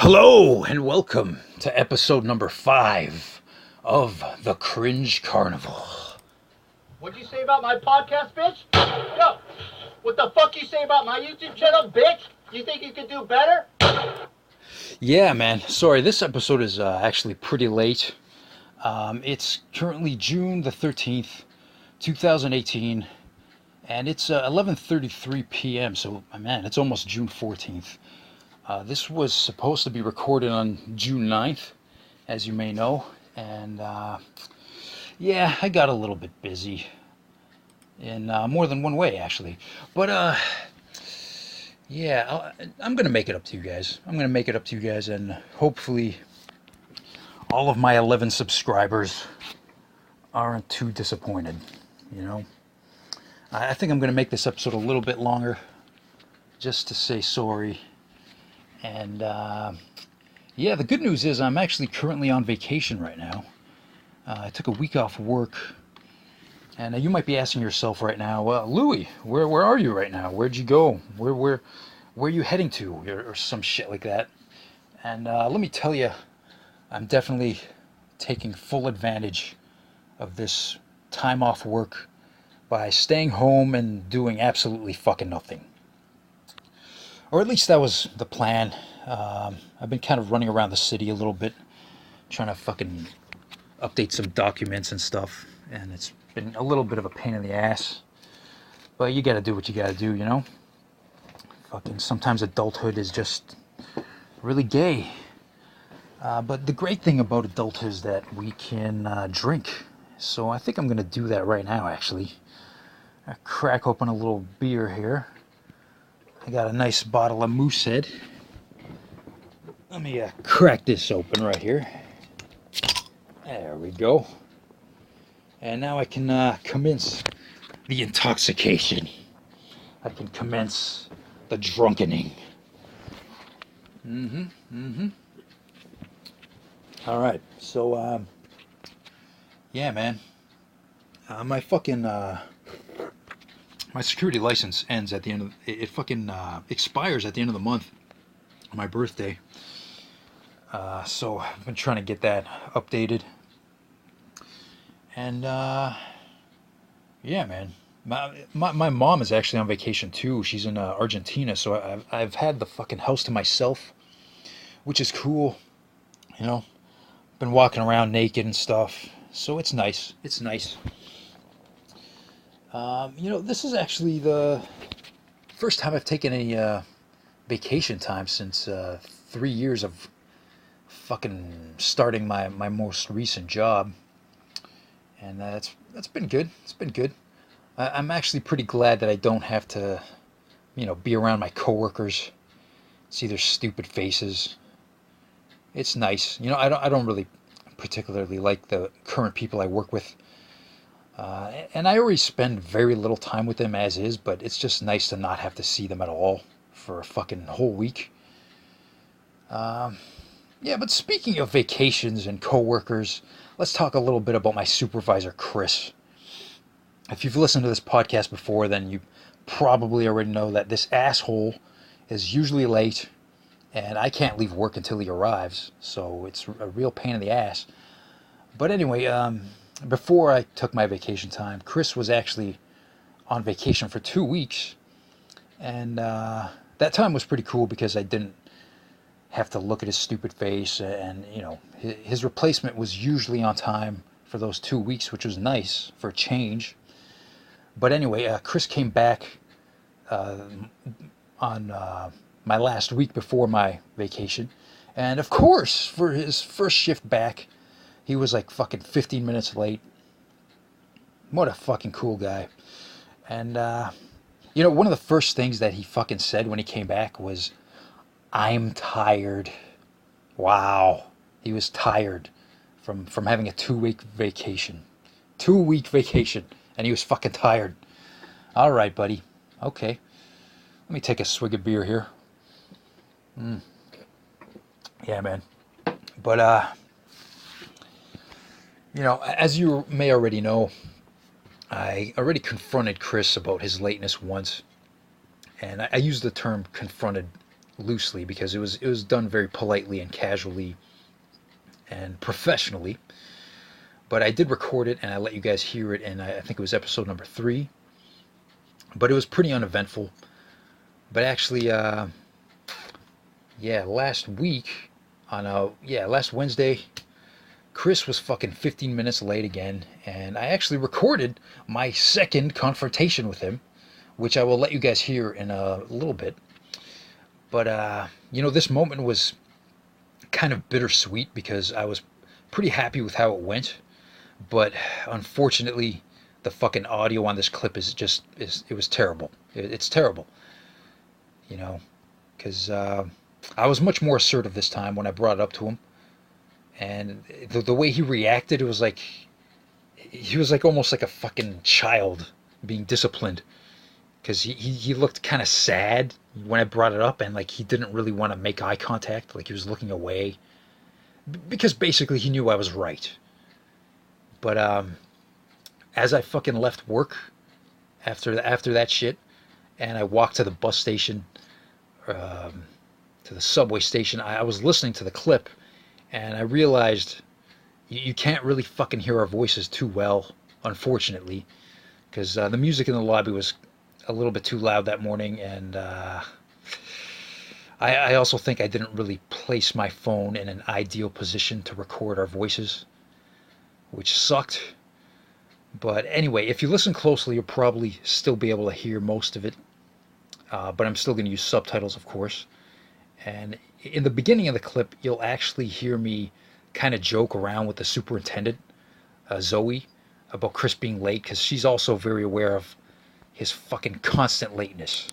Hello and welcome to episode number 5 of the Cringe Carnival. What'd you say about my podcast, bitch? Yo, what the fuck you say about my YouTube channel, bitch? You think you could do better? Yeah, man. Sorry, this episode is actually pretty late. It's currently June the 13th, 2018, and it's 11:33 p.m., so, man, it's almost June 14th. This was supposed to be recorded on June 9th, as you may know, and yeah, I got a little bit busy in more than one way, actually. But yeah, I'm gonna make it up to you guys. And hopefully all of my 11 subscribers aren't too disappointed, you know. I think I'm gonna make this episode a little bit longer, just to say sorry. And yeah, the good news is I'm actually currently on vacation right now. I took a week off work, and you might be asking yourself right now, well, Louie, where are you right now? Where'd you go? Where are you heading to, or some shit like that? And let me tell you, I'm definitely taking full advantage of this time off work by staying home and doing absolutely fucking nothing. Or at least that was the plan. I've been kind of running around the city a little bit, trying to fucking update some documents and stuff, and it's been a little bit of a pain in the ass. But you gotta do what you gotta do, you know? Fucking sometimes adulthood is just really gay. But the great thing about adulthood is that we can drink. So I think I'm gonna do that right now, actually. I crack open a little beer here. I got a nice bottle of Moosehead. Let me crack this open right here. There we go. And now I can commence the intoxication. I can commence the drunkening. All right. So, yeah, man. My fucking my security license ends at the end of it. Fucking expires at the end of the month on my birthday. So I've been trying to get that updated. And yeah, man. My mom is actually on vacation too. She's in Argentina, so I've had the fucking house to myself, which is cool. You know, been walking around naked and stuff, so it's nice. It's nice. You know, this is actually the first time I've taken any vacation time since 3 years of fucking starting my most recent job, and that's been good. It's been good. I'm actually pretty glad that I don't have to, you know, be around my coworkers, see their stupid faces. It's nice. You know, I don't really particularly like the current people I work with. And I already spend very little time with them as is, but it's just nice to not have to see them at all for a fucking whole week. Yeah, but speaking of vacations and coworkers, let's talk a little bit about my supervisor, Chris. If you've listened to this podcast before, then you probably already know that this asshole is usually late, and I can't leave work until he arrives, so it's a real pain in the ass. But anyway, before I took my vacation time, Chris was actually on vacation for 2 weeks, and that time was pretty cool because I didn't have to look at his stupid face, and you know, his replacement was usually on time for those 2 weeks, which was nice for a change. But anyway, Chris came back on my last week before my vacation, and of course, for his first shift back, he was like fucking 15 minutes late. What a fucking cool guy. And, you know, one of the first things that he fucking said when he came back was, "I'm tired." Wow. He was tired from having a 2-week vacation. 2-week vacation. And he was fucking tired. All right, buddy. Okay. Let me take a swig of beer here. Yeah, man. But, you know, as you may already know, I already confronted Chris about his lateness once. And I use the term confronted loosely because it was done very politely and casually and professionally. But I did record it and I let you guys hear it, and I think it was episode number 3. But it was pretty uneventful. But actually, yeah, last week last Wednesday, Chris was fucking 15 minutes late again, and I actually recorded my second confrontation with him, which I will let you guys hear in a little bit. But this moment was kind of bittersweet because I was pretty happy with how it went, but unfortunately, the fucking audio on this clip it was terrible. It's terrible, because I was much more assertive this time when I brought it up to him, and the way he reacted, it was like he was like almost like a fucking child being disciplined, because he looked kind of sad when I brought it up, and like he didn't really want to make eye contact, like he was looking away, because basically he knew I was right. But as I fucking left work after that shit, and I walked to the bus station, to the subway station, I was listening to the clip, and I realized you can't really fucking hear our voices too well, unfortunately, because the music in the lobby was a little bit too loud that morning, and I also think I didn't really place my phone in an ideal position to record our voices, which sucked. But anyway, if you listen closely, you'll probably still be able to hear most of it. But I'm still going to use subtitles, of course. And in the beginning of the clip, you'll actually hear me kind of joke around with the superintendent, Zoe, about Chris being late, because she's also very aware of his fucking constant lateness.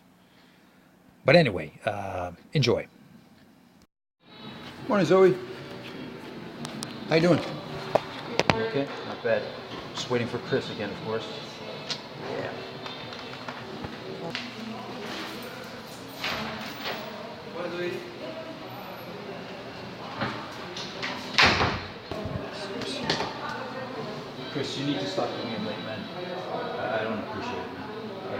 But anyway, enjoy. Morning, Zoe. How you doing? Okay, not bad. Just waiting for Chris again, of course. Yeah. Chris, you need to stop being late, man. I don't appreciate it, man.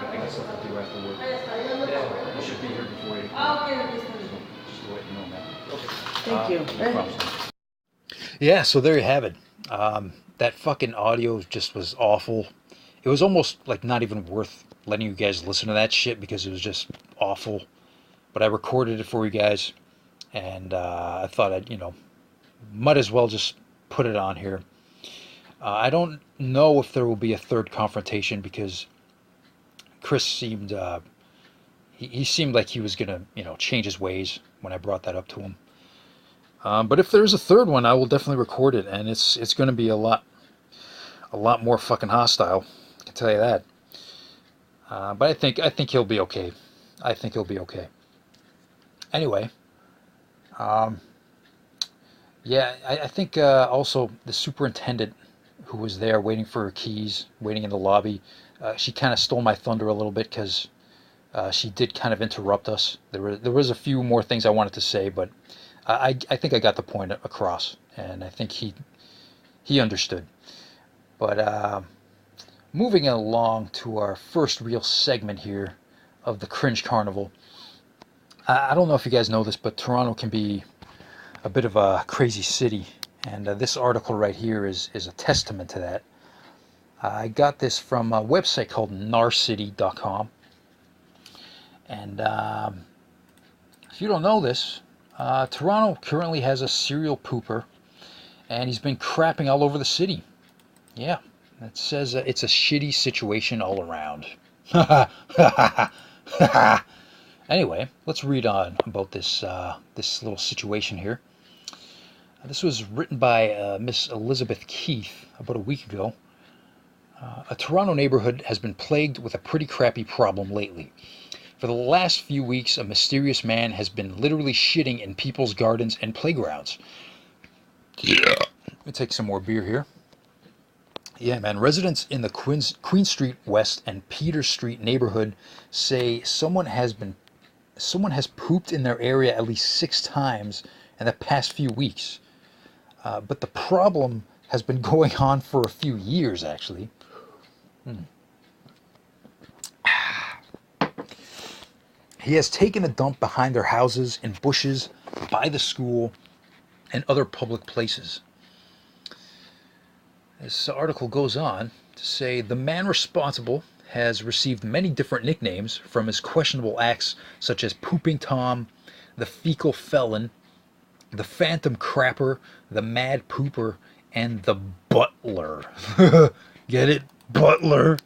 I got stuff to do after work. Yeah, you should be here before 8 o'clock. Just to let you know, man. Okay. Thank you. No problem. Yeah, so there you have it. That fucking audio just was awful. It was almost like not even worth letting you guys listen to that shit because it was just awful. But I recorded it for you guys, and I thought I'd, might as well just put it on here. I don't know if there will be a third confrontation because Chris seemed, he seemed like he was gonna, change his ways when I brought that up to him. But if there's a third one, I will definitely record it, and it's going to be a lot more fucking hostile. I can tell you that. But I think he'll be okay. I think he'll be okay. Anyway, yeah, I think also the superintendent who was there waiting for her keys, waiting in the lobby, she kind of stole my thunder a little bit because she did kind of interrupt us. There was a few more things I wanted to say, but I think I got the point across, and I think he understood. But moving along to our first real segment here of the Cringe Carnival. I don't know if you guys know this, but Toronto can be a bit of a crazy city, and this article right here is a testament to that. I got this from a website called narcity.com, and if you don't know this, Toronto currently has a serial pooper, and he's been crapping all over the city. Yeah, it says it's a shitty situation all around. Anyway, let's read on about this little situation here. This was written by Miss Elizabeth Keith about a week ago. A Toronto neighborhood has been plagued with a pretty crappy problem lately. For the last few weeks, a mysterious man has been literally shitting in people's gardens and playgrounds. Yeah. Let me take some more beer here. Yeah, man. Residents in the Queen Street West and Peter Street neighborhood say someone has pooped in their area at least 6 times in the past few weeks. But the problem has been going on for a few years, actually. He has taken a dump behind their houses, in bushes, by the school, and other public places. This article goes on to say the man responsible has received many different nicknames from his questionable acts, such as Pooping Tom, the Fecal Felon, the Phantom Crapper, the Mad Pooper, and the Butler. Get it? Butler.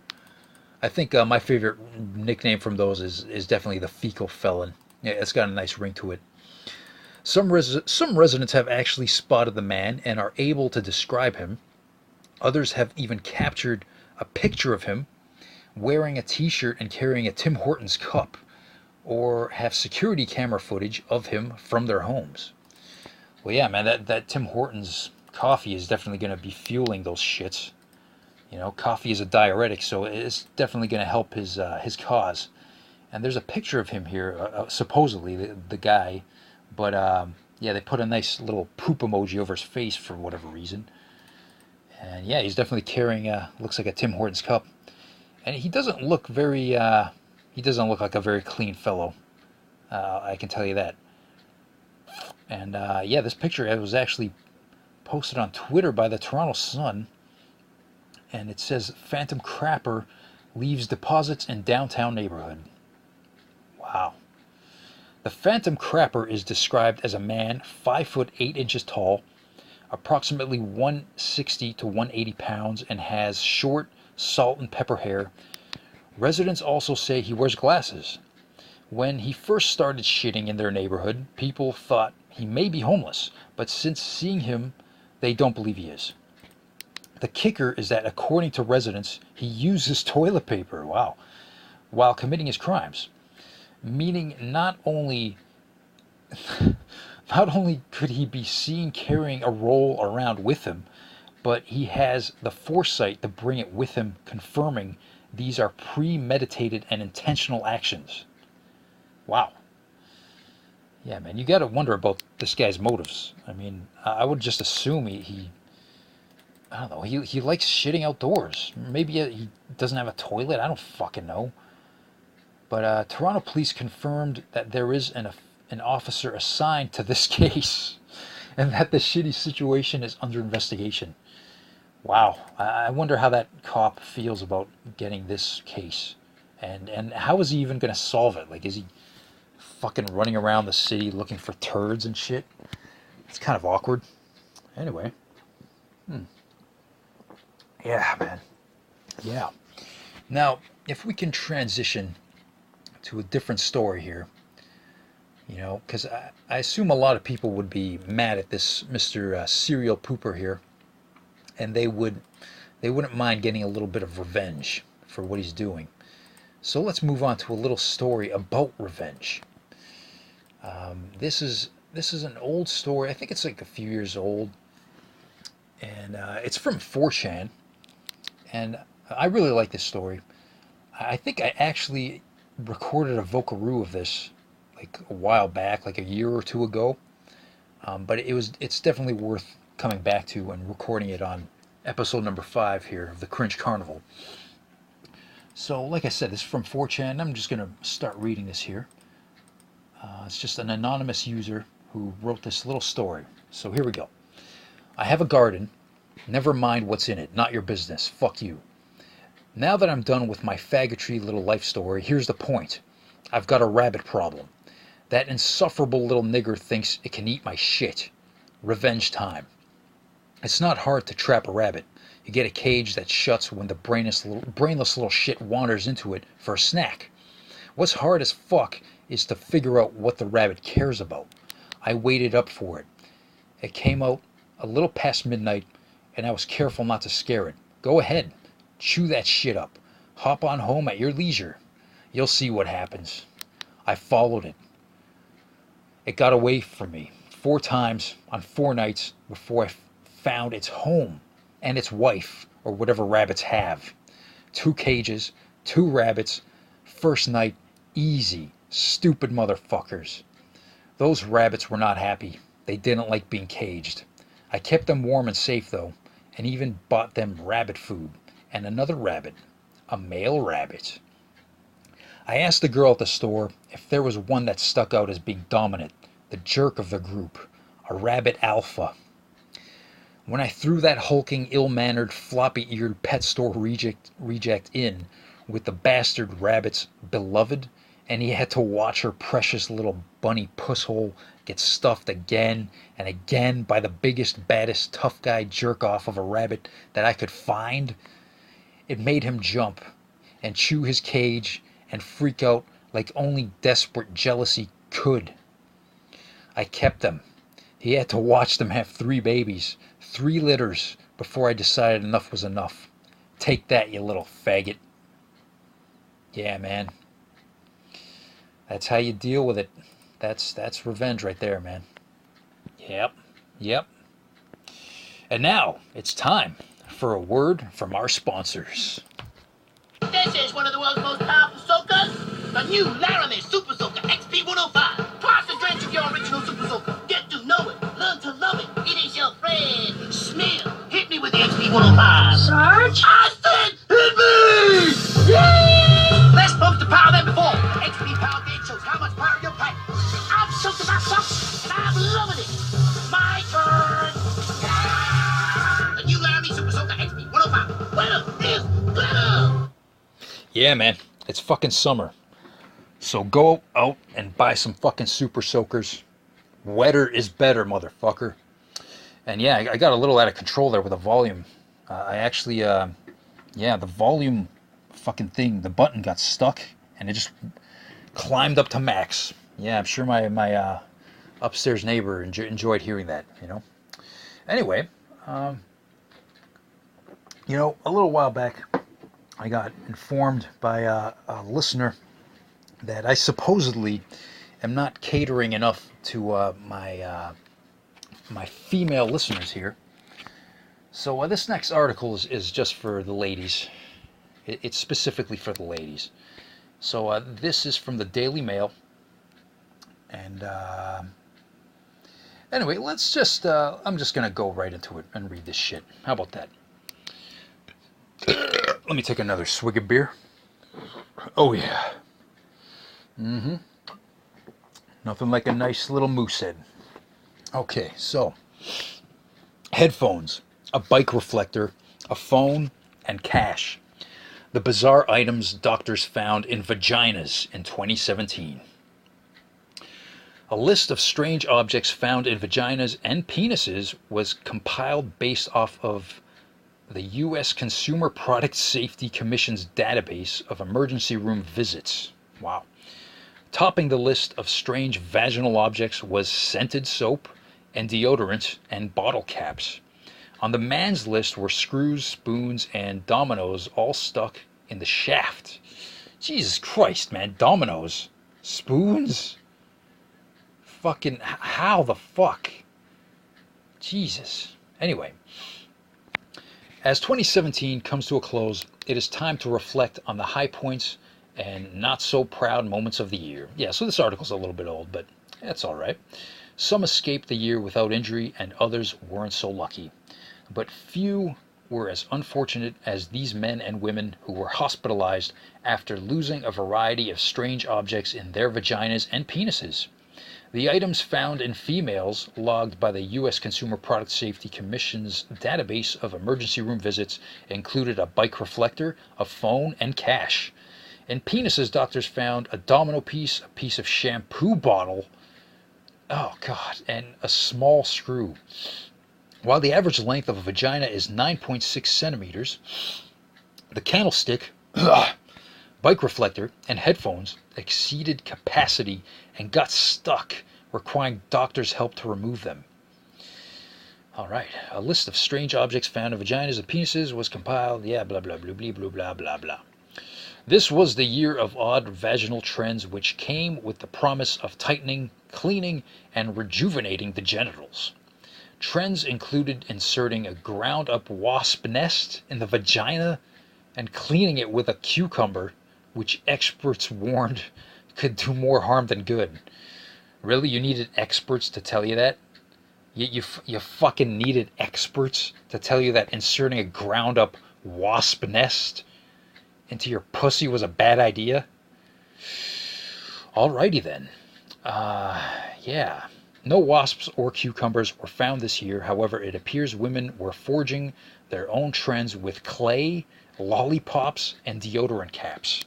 I think my favorite nickname from those is definitely the Fecal Felon. Yeah, it's got a nice ring to it. Some residents have actually spotted the man and are able to describe him. Others have even captured a picture of him wearing a t-shirt and carrying a Tim Hortons cup, or have security camera footage of him from their homes. Well, yeah, man, that Tim Hortons coffee is definitely going to be fueling those shits. You know, coffee is a diuretic, so it's definitely going to help his cause. And there's a picture of him here, supposedly the guy, but yeah, they put a nice little poop emoji over his face for whatever reason. And yeah, he's definitely carrying looks like a Tim Hortons cup, and he doesn't look very he doesn't look like a very clean fellow. I can tell you that. And yeah, this picture was actually posted on Twitter by the Toronto Sun. And it says, Phantom Crapper leaves deposits in downtown neighborhood. Wow. The Phantom Crapper is described as a man 5 foot 8 inches tall, approximately 160 to 180 pounds, and has short salt and pepper hair. Residents also say he wears glasses. When he first started shitting in their neighborhood, people thought he may be homeless, but since seeing him, they don't believe he is. The kicker is that, according to residents, he uses toilet paper, wow, while committing his crimes. Meaning not only could he be seen carrying a roll around with him, but he has the foresight to bring it with him, confirming these are premeditated and intentional actions. Wow. Yeah, man, you got to wonder about this guy's motives. I mean, I would just assume he I don't know, he likes shitting outdoors. Maybe he doesn't have a toilet. I don't fucking know. But Toronto police confirmed that there is an officer assigned to this case, and that the shitty situation is under investigation. Wow. I wonder how that cop feels about getting this case. And how is he even going to solve it? Like, is he fucking running around the city looking for turds and shit? It's kind of awkward. Anyway. Yeah, man. Yeah. Now, if we can transition to a different story here, you know, because I assume a lot of people would be mad at this Mr. Serial Pooper here, and they wouldn't mind getting a little bit of revenge for what he's doing. So let's move on to a little story about revenge. This is an old story. I think it's like a few years old, and it's from 4chan. And I really like this story. I think I actually recorded a vocaroo of this like a while back, like a year or two ago. But it's definitely worth coming back to and recording it on episode number 5 here of the Cringe Carnival. So, like I said, this is from 4chan. I'm just going to start reading this here. It's just an anonymous user who wrote this little story. So here we go. I have a garden. Never mind what's in it. Not your business. Fuck you. Now that I'm done with my faggotry little life story, here's the point. I've got a rabbit problem. That insufferable little nigger thinks it can eat my shit. Revenge time. It's not hard to trap a rabbit. You get a cage that shuts when the brainless little shit wanders into it for a snack. What's hard as fuck is to figure out what the rabbit cares about. I waited up for it. It came out a little past midnight, and I was careful not to scare it. Go ahead. Chew that shit up. Hop on home at your leisure. You'll see what happens. I followed it. It got away from me 4 times on 4 nights before I found its home and its wife, or whatever rabbits have. 2 cages, 2 rabbits. First night, easy. Stupid motherfuckers. Those rabbits were not happy. They didn't like being caged. I kept them warm and safe though, and even bought them rabbit food and another rabbit, a male rabbit. I asked the girl at the store if there was one that stuck out as being dominant, the jerk of the group, a rabbit alpha. When I threw that hulking, ill-mannered, floppy-eared pet store reject in with the bastard rabbit's beloved, and he had to watch her precious little bunny pusshole get stuffed again and again by the biggest, baddest, tough guy jerk-off of a rabbit that I could find, it made him jump and chew his cage and freak out like only desperate jealousy could. I kept them. He had to watch them have 3 babies, 3 litters, before I decided enough was enough. Take that, you little faggot. Yeah, man. That's how you deal with it. That's revenge right there, man. Yep. And now, it's time for a word from our sponsors. This is one of the world's most powerful soakers, the new Laramie Super Soaker XP105. Twice as great as your original Super Soaker. Get to know it, learn to love it. It is your friend. Smell. Hit me with the XP105. Sarge? I said, hit me! Yay! Less pumps to power than before. XP Power Gauge shows how much power your pipe. I've soaked my socks, and I'm loving it. My turn. The new Laramie Super Soaker XP105. Weather is better. Yeah, man. It's fucking summer. So go out and buy some fucking super soakers. Wetter is better, motherfucker. And yeah, I got a little out of control there with the volume. I actually, the volume fucking thing, the button got stuck and it just climbed up to max. Yeah, I'm sure my upstairs neighbor enjoyed hearing that, you know. Anyway, a little while back, I got informed by a listener that I supposedly am not catering enough to my female listeners here. So this next article is just for the ladies. It's specifically for the ladies. So this is from the Daily Mail. And anyway, let's just, I'm just going to go right into it and read this shit. How about that? Let me take another swig of beer. Oh yeah. Nothing like a nice little moose head. Okay, so headphones, a bike reflector, a phone, and cash. The bizarre items doctors found in vaginas in 2017. A list of strange objects found in vaginas and penises was compiled based off of the U.S. Consumer Product Safety Commission's database of emergency room visits. Wow. Topping the list of strange vaginal objects was scented soap and deodorant and bottle caps. On the man's list were screws, spoons, and dominoes all stuck in the shaft. Jesus Christ, man. Dominoes? Spoons? Fucking, how the fuck? Jesus. Anyway. As 2017 comes to a close, it is time to reflect on the high points and not so proud moments of the year. Yeah, so this article's a little bit old, but that's all right. Some escaped the year without injury and others weren't so lucky. But few were as unfortunate as these men and women who were hospitalized after losing a variety of strange objects in their vaginas and penises. The items found in females logged by the U.S. Consumer Product Safety Commission's database of emergency room visits included a bike reflector, a phone, and cash. In penises, doctors found a domino piece, a piece of shampoo bottle, oh God, and a small screw. While the average length of a vagina is 9.6 centimeters, the candlestick, bike reflector, and headphones exceeded capacity and got stuck, requiring doctors' help to remove them. All right, a list of strange objects found in vaginas and penises was compiled. Yeah, blah, blah, blah, blah, blah, blah, blah, blah. This was the year of odd vaginal trends which came with the promise of tightening, cleaning, and rejuvenating the genitals. Trends included inserting a ground-up wasp nest in the vagina and cleaning it with a cucumber, which experts warned could do more harm than good. Really? You needed experts to tell you that? You fucking needed experts to tell you that inserting a ground-up wasp nest into your pussy was a bad idea? Alrighty then. Yeah. No wasps or cucumbers were found this year. However, it appears women were forging their own trends with clay, lollipops, and deodorant caps.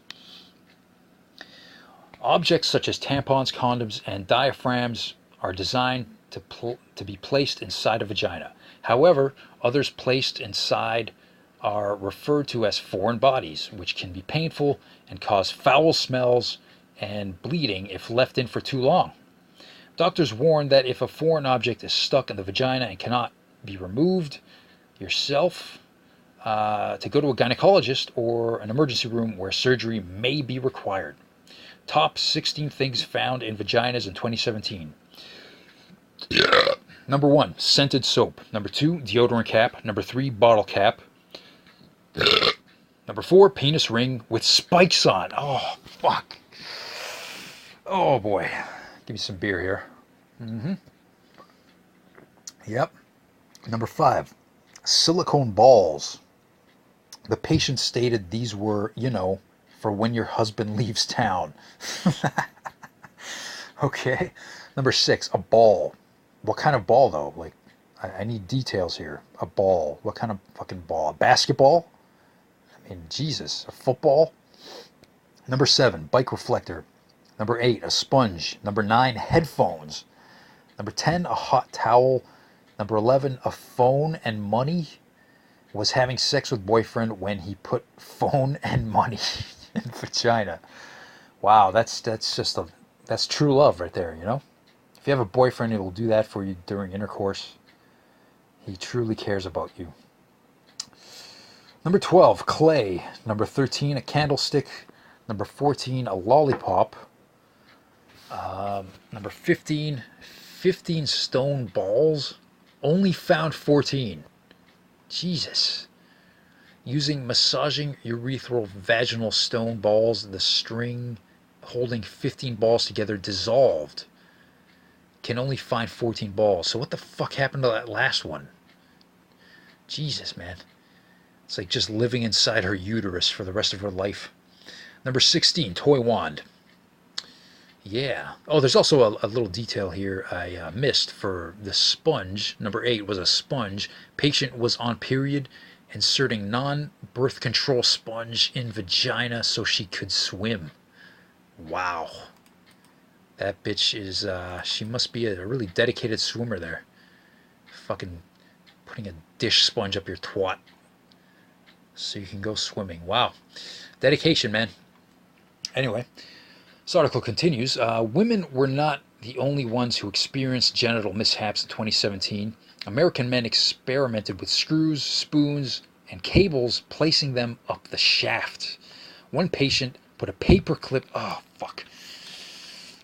Objects such as tampons, condoms, and diaphragms are designed to be placed inside a vagina. However, others placed inside are referred to as foreign bodies, which can be painful and cause foul smells and bleeding if left in for too long. Doctors warn that if a foreign object is stuck in the vagina and cannot be removed yourself, to go to a gynecologist or an emergency room where surgery may be required. Top 16 things found in vaginas in 2017. Number 1, scented soap. Number 2, deodorant cap. Number 3, bottle cap. Number 4, penis ring with spikes on. Oh, fuck. Oh, boy. Give me some beer here. Yep. Number 5, silicone balls. The patient stated these were, for when your husband leaves town. Okay. Number 6, a ball. What kind of ball, though? Like, I need details here. A ball. What kind of fucking ball? A basketball? I mean, Jesus. A football? Number 7, bike reflector. Number 8, a sponge. Number 9, headphones. Number 10, a hot towel. Number 11, a phone and money. Was having sex with boyfriend when he put phone and money in vagina. Wow, that's true love right there, If you have a boyfriend who will do that for you during intercourse, he truly cares about you. Number 12, clay. Number 13, a candlestick. Number 14, a lollipop. Number 15, 15 stone balls. Only found 14. Jesus. Using massaging urethral vaginal stone balls, the string holding 15 balls together dissolved. Can only find 14 balls. So what the fuck happened to that last one? Jesus, man. It's like just living inside her uterus for the rest of her life. Number 16, toy wand. Yeah. Oh, there's also a little detail here I missed for the sponge. Number 8 was a sponge. Patient was on period, inserting non-birth control sponge in vagina so she could swim. Wow. That bitch is, she must be a really dedicated swimmer there. Fucking putting a dish sponge up your twat so you can go swimming. Wow. Dedication, man. Anyway, this article continues. Women were not the only ones who experienced genital mishaps in 2017. American men experimented with screws, spoons, and cables, placing them up the shaft. One patient put a paper clip,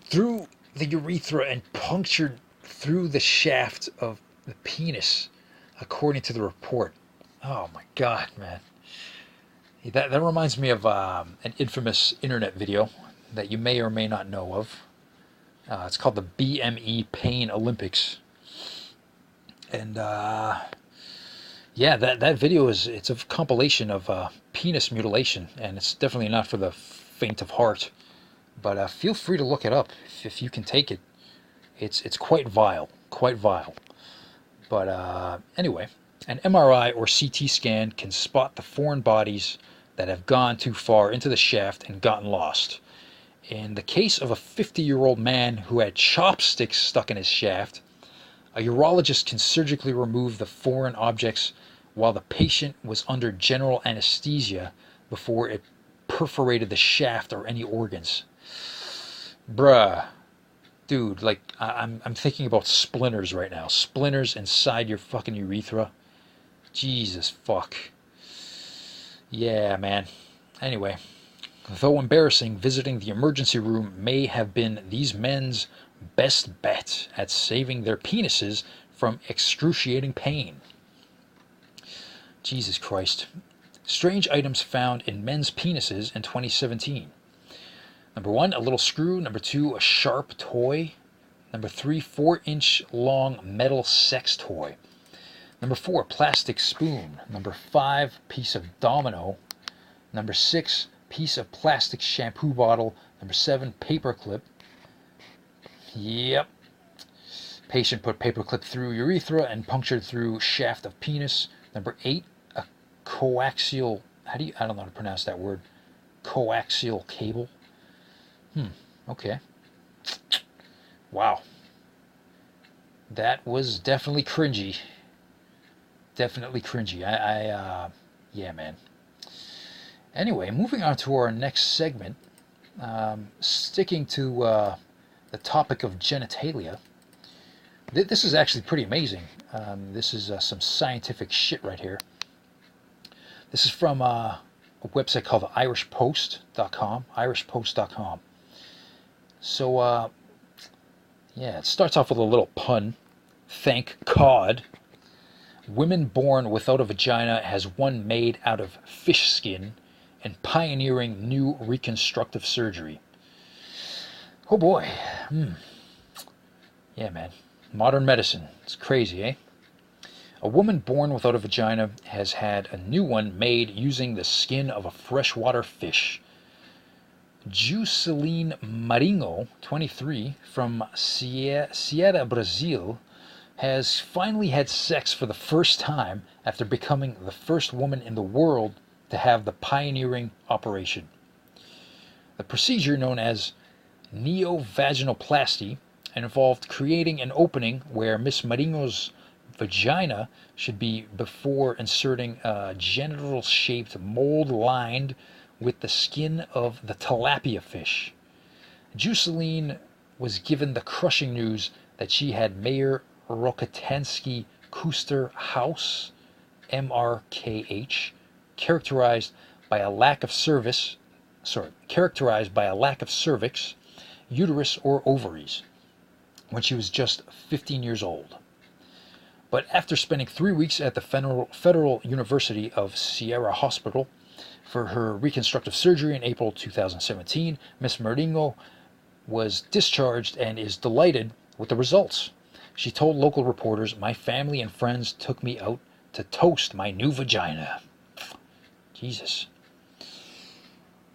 through the urethra and punctured through the shaft of the penis, according to the report. Oh my God, man. That reminds me of an infamous internet video that you may or may not know of. It's called the BME Pain Olympics. And yeah, that video it's a compilation of penis mutilation, and it's definitely not for the faint of heart. But feel free to look it up if you can take it. It's quite vile, quite vile. But anyway, an MRI or CT scan can spot the foreign bodies that have gone too far into the shaft and gotten lost. In the case of a 50-year-old man who had chopsticks stuck in his shaft, a urologist can surgically remove the foreign objects while the patient was under general anesthesia before it perforated the shaft or any organs. Bruh. Dude, like, I'm thinking about splinters right now. Splinters inside your fucking urethra. Jesus fuck. Yeah, man. Anyway, though embarrassing, visiting the emergency room may have been these men's best bet at saving their penises from excruciating pain. Jesus Christ. Strange items found in men's penises in 2017. Number 1, a little screw. Number 2, a sharp toy. Number 3, 4-inch long metal sex toy. Number 4, plastic spoon. Number 5, piece of domino. Number 6, piece of plastic shampoo bottle. Number 7, paper clip. Yep. Patient put paperclip through urethra and punctured through shaft of penis. Number 8, a coaxial, I don't know how to pronounce that word. Coaxial cable. Okay. Wow. That was definitely cringy. Definitely cringy. Yeah, man. Anyway, moving on to our next segment. Sticking to the topic of genitalia. This is actually pretty amazing. This is some scientific shit right here. This is from a website called irishpost.com. irishpost.com. So, yeah, it starts off with a little pun. Thank God. Women born without a vagina has one made out of fish skin and pioneering new reconstructive surgery. Oh boy. Yeah, man. Modern medicine. It's crazy, eh? A woman born without a vagina has had a new one made using the skin of a freshwater fish. Jusceline Marinho, 23, from Ceará, Brazil, has finally had sex for the first time after becoming the first woman in the world to have the pioneering operation. The procedure, known as neovaginoplasty, involved creating an opening where Miss Marinho's vagina should be before inserting a genital-shaped mold lined with the skin of the tilapia fish. Jusceline was given the crushing news that she had Mayer Rokitansky Kuster House, MRKH, characterized by a lack of cervix, uterus, or ovaries, when she was just 15 years old. But after spending 3 weeks at the Federal University of Sierra Hospital for her reconstructive surgery in April 2017, Ms. Marinho was discharged and is delighted with the results. She told local reporters, "My family and friends took me out to toast my new vagina." Jesus.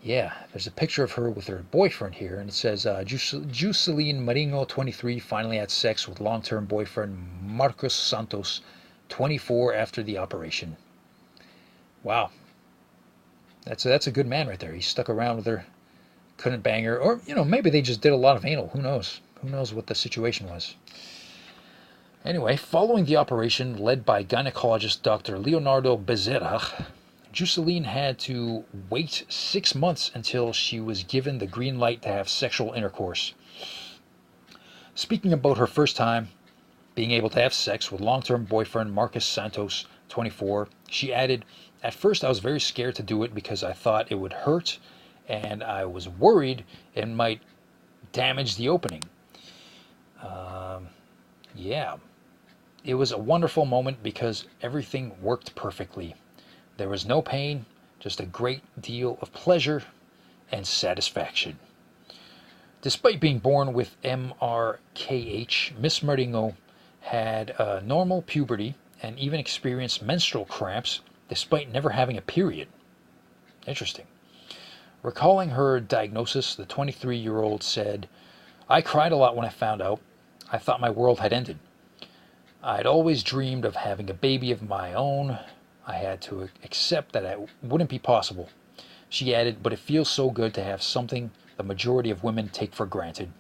Yeah, there's a picture of her with her boyfriend here, and it says, Jusceline Marinho, 23, finally had sex with long-term boyfriend Marcos Santos, 24, after the operation. Wow. That's a good man right there. He stuck around with her, couldn't bang her, or, maybe they just did a lot of anal. Who knows? Who knows what the situation was? Anyway, following the operation, led by gynecologist Dr. Leonardo Bezerra, Jusceline had to wait 6 months until she was given the green light to have sexual intercourse. Speaking about her first time being able to have sex with long-term boyfriend Marcos Santos, 24, she added, "At first I was very scared to do it because I thought it would hurt and I was worried it might damage the opening." Yeah. It was a wonderful moment because everything worked perfectly. There was no pain, just a great deal of pleasure and satisfaction. Despite being born with MRKH, Miss Marinho had a normal puberty and even experienced menstrual cramps despite never having a period. Interesting. Recalling her diagnosis, the 23-year-old said, "I cried a lot when I found out. I thought my world had ended. I'd always dreamed of having a baby of my own. I had to accept that it wouldn't be possible." She added, "But it feels so good to have something the majority of women take for granted."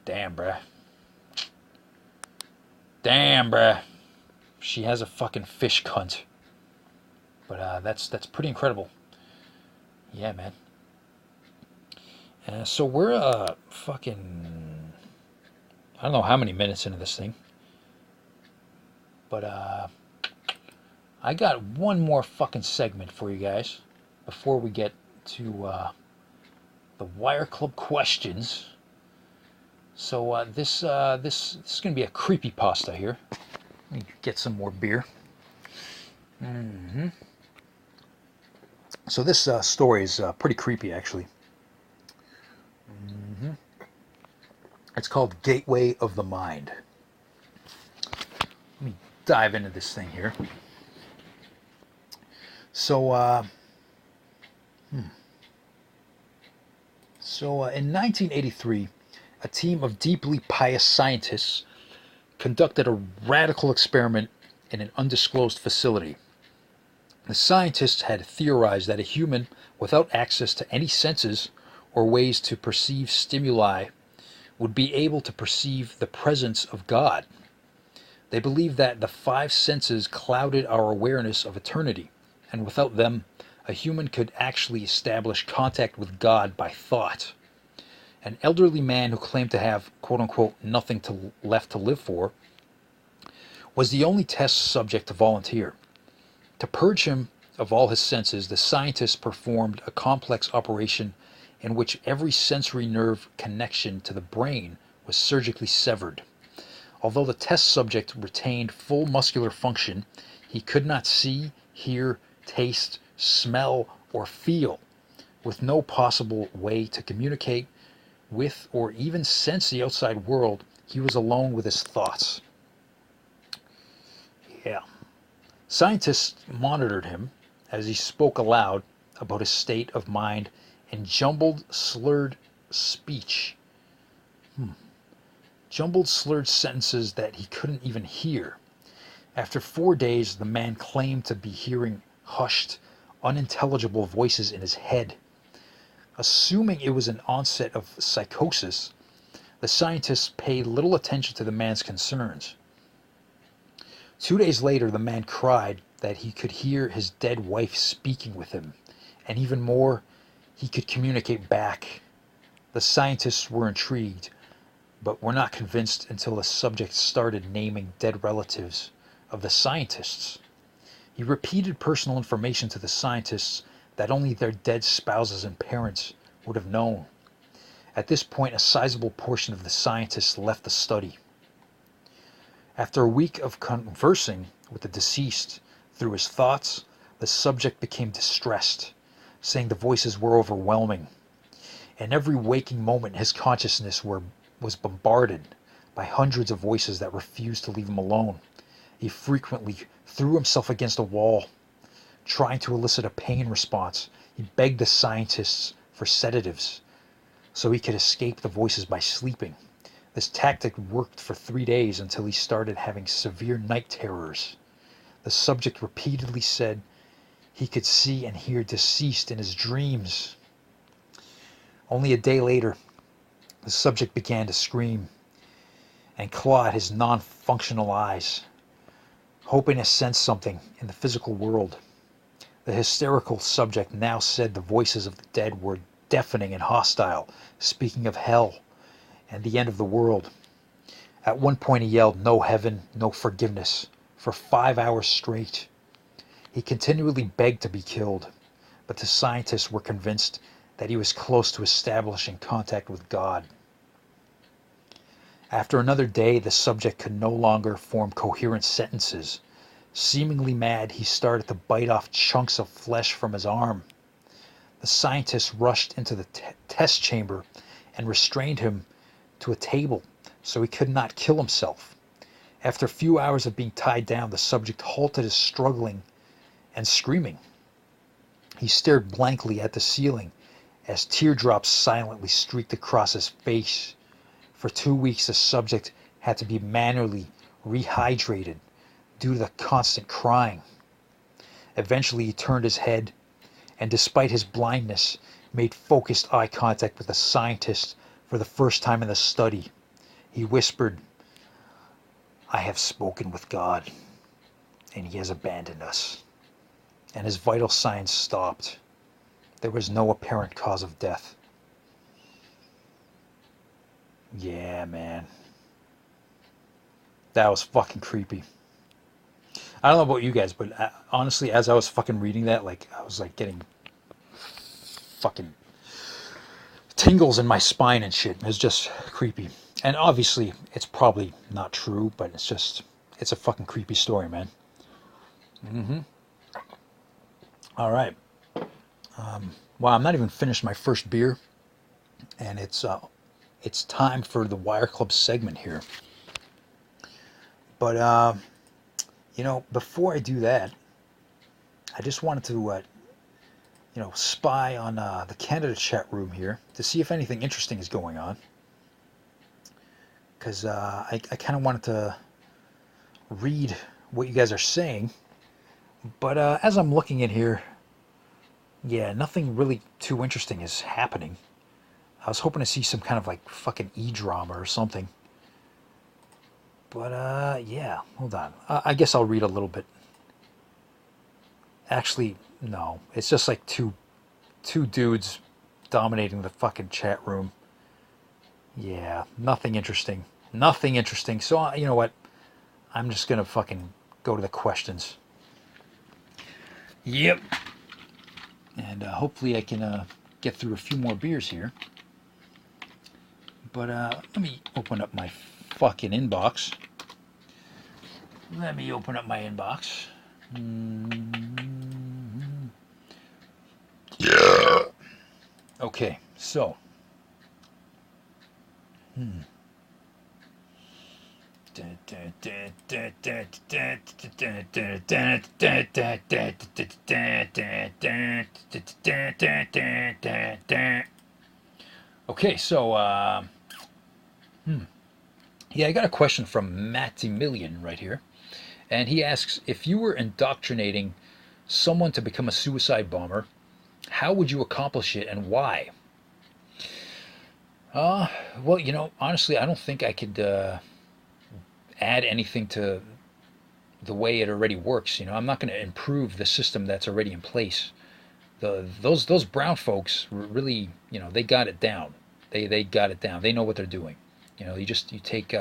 Damn, bruh. Damn, bruh. She has a fucking fish cunt. But that's pretty incredible. Yeah, man. So we're fucking, I don't know how many minutes into this thing. But I got one more fucking segment for you guys before we get to the WireClub questions. So this is going to be a creepypasta here. Let me get some more beer. So this story is pretty creepy, actually. It's called Gateway of the Mind. Let me dive into this thing here. So, in 1983, a team of deeply pious scientists conducted a radical experiment in an undisclosed facility. The scientists had theorized that a human without access to any senses or ways to perceive stimuli would be able to perceive the presence of God. They believed that the five senses clouded our awareness of eternity, and without them, a human could actually establish contact with God by thought. An elderly man who claimed to have, quote-unquote, nothing left to live for, was the only test subject to volunteer. To purge him of all his senses, the scientists performed a complex operation in which every sensory nerve connection to the brain was surgically severed. Although the test subject retained full muscular function, he could not see, hear, taste, smell, or feel, with no possible way to communicate with or even sense the outside world. He was alone with his thoughts. Yeah. Scientists monitored him as he spoke aloud about his state of mind in jumbled, slurred speech. Jumbled, slurred sentences that he couldn't even hear. After 4 days, the man claimed to be hearing hushed, unintelligible voices in his head. Assuming it was an onset of psychosis, the scientists paid little attention to the man's concerns. 2 days later, the man cried that he could hear his dead wife speaking with him, and even more, he could communicate back. The scientists were intrigued, but were not convinced until the subject started naming dead relatives of the scientists. He repeated personal information to the scientists that only their dead spouses and parents would have known. At this point, a sizable portion of the scientists left the study. After a week of conversing with the deceased through his thoughts, the subject became distressed, saying the voices were overwhelming. In every waking moment, his consciousness was bombarded by hundreds of voices that refused to leave him alone. He frequently threw himself against a wall, trying to elicit a pain response. He begged the scientists for sedatives so he could escape the voices by sleeping. This tactic worked for 3 days until he started having severe night terrors. The subject repeatedly said he could see and hear deceased in his dreams. Only a day later, the subject began to scream and claw at his non-functional eyes, hoping to sense something in the physical world. The hysterical subject now said the voices of the dead were deafening and hostile, speaking of hell and the end of the world. At one point he yelled, "No heaven, no forgiveness," for 5 hours straight. He continually begged to be killed, but the scientists were convinced that he was close to establishing contact with God. After another day, the subject could no longer form coherent sentences. Seemingly mad, he started to bite off chunks of flesh from his arm. The scientists rushed into the test chamber and restrained him to a table so he could not kill himself. After a few hours of being tied down, the subject halted his struggling and screaming. He stared blankly at the ceiling as teardrops silently streaked across his face. For 2 weeks, the subject had to be manually rehydrated due to the constant crying. Eventually, he turned his head and, despite his blindness, made focused eye contact with the scientist for the first time in the study. He whispered, "I have spoken with God, and he has abandoned us." And his vital signs stopped. There was no apparent cause of death. Yeah, man. That was fucking creepy. I don't know about you guys, but honestly, as I was fucking reading that, like, I was like getting fucking tingles in my spine and shit. It was just creepy. And obviously, it's probably not true, but it's a fucking creepy story, man. All right. Wow, I'm not even finished my first beer, and it's time for the WireClub segment here. But before I do that, I just wanted to spy on the Canada chat room here to see if anything interesting is going on. because I kind of wanted to read what you guys are saying. But as I'm looking in here, yeah, nothing really too interesting is happening. I was hoping to see some kind of like fucking E-drama or something. But yeah, hold on. I guess I'll read a little bit. Actually, no. It's just like two dudes dominating the fucking chat room. Yeah, nothing interesting. Nothing interesting. So, you know what? I'm just going to fucking go to the questions. Yep. And hopefully I can get through a few more beers here. But let me open up my fucking inbox. Let me open up my inbox. Yeah. Okay, so. Okay, so yeah, I got a question from Maximilian right here, and he asks, if you were indoctrinating someone to become a suicide bomber, how would you accomplish it and why? Well, you know, honestly, I don't think I could add anything to the way it already works. You know, I'm not going to improve the system that's already in place. Those brown folks really, you know, they got it down. They got it down. They know what they're doing. You know, you take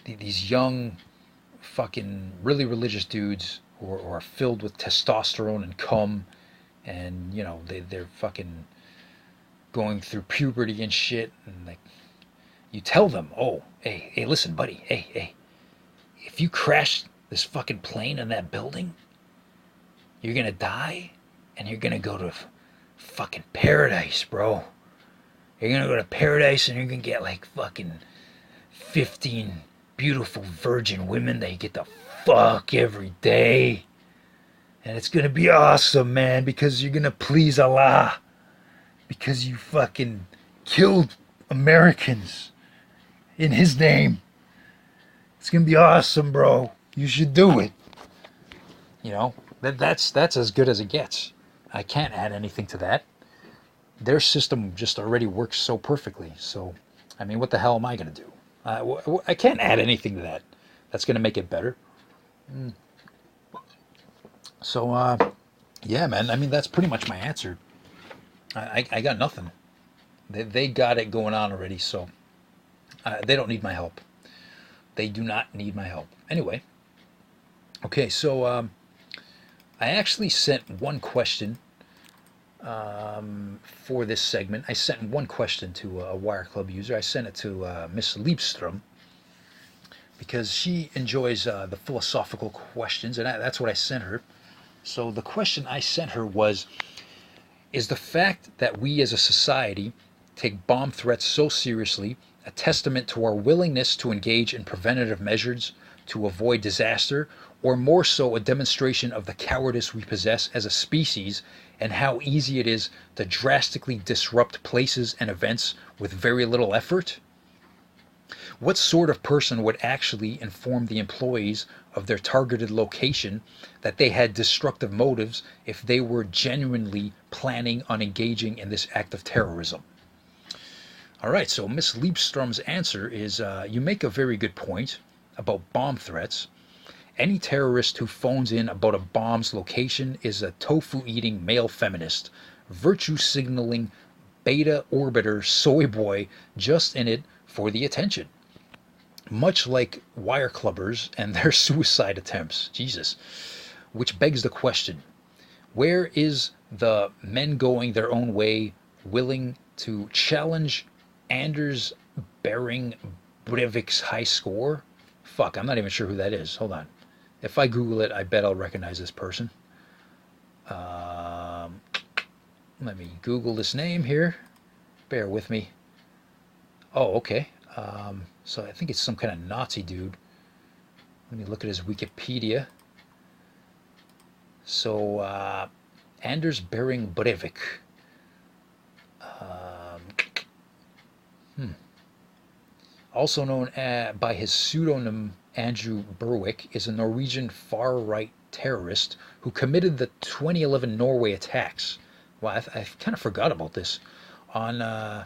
these young, fucking really religious dudes who are filled with testosterone and cum, and you know they're fucking going through puberty and shit, and like you tell them, oh, hey, listen, buddy, hey, if you crash this fucking plane in that building, you're gonna die, and you're gonna go to fucking paradise, bro. You're gonna go to paradise, and you're gonna get like fucking 15 beautiful virgin women that you get to fuck every day. And it's gonna be awesome, man, because you're gonna please Allah. Because you fucking killed Americans in His name. It's gonna be awesome, bro. You should do it. You know, that's as good as it gets. I can't add anything to that. Their system just already works so perfectly. So, I mean, what the hell am I gonna do? I can't add anything to that. That's gonna make it better. So, yeah, man. I mean, that's pretty much my answer. I got nothing. They got it going on already, so they don't need my help. They do not need my help. Anyway, okay, so I actually sent one question for this segment. I sent one question to a WireClub user. I sent it to Miss Liebstrom because she enjoys the philosophical questions, and that's what I sent her. So the question I sent her was, is the fact that we as a society take bomb threats so seriously a testament to our willingness to engage in preventative measures to avoid disaster, or more so a demonstration of the cowardice we possess as a species and how easy it is to drastically disrupt places and events with very little effort? What sort of person would actually inform the employees of their targeted location that they had destructive motives if they were genuinely planning on engaging in this act of terrorism? All right, so Miss Liebstrom's answer is, you make a very good point about bomb threats. Any terrorist who phones in about a bomb's location is a tofu-eating male feminist, virtue-signaling beta orbiter soy boy just in it for the attention. Much like WireClubbers and their suicide attempts. Jesus. Which begs the question, where is the men going their own way willing to challenge Anders Bering Breivik's high score? Fuck, I'm not even sure who that is. Hold on. If I Google it, I bet I'll recognize this person. Let me Google this name here. Bear with me. Oh, okay. So I think it's some kind of Nazi dude. Let me look at his Wikipedia. So, Anders Bering Breivik. also known by his pseudonym Andrew Berwick, is a Norwegian far-right terrorist who committed the 2011 Norway attacks. Well, I kind of forgot about this. On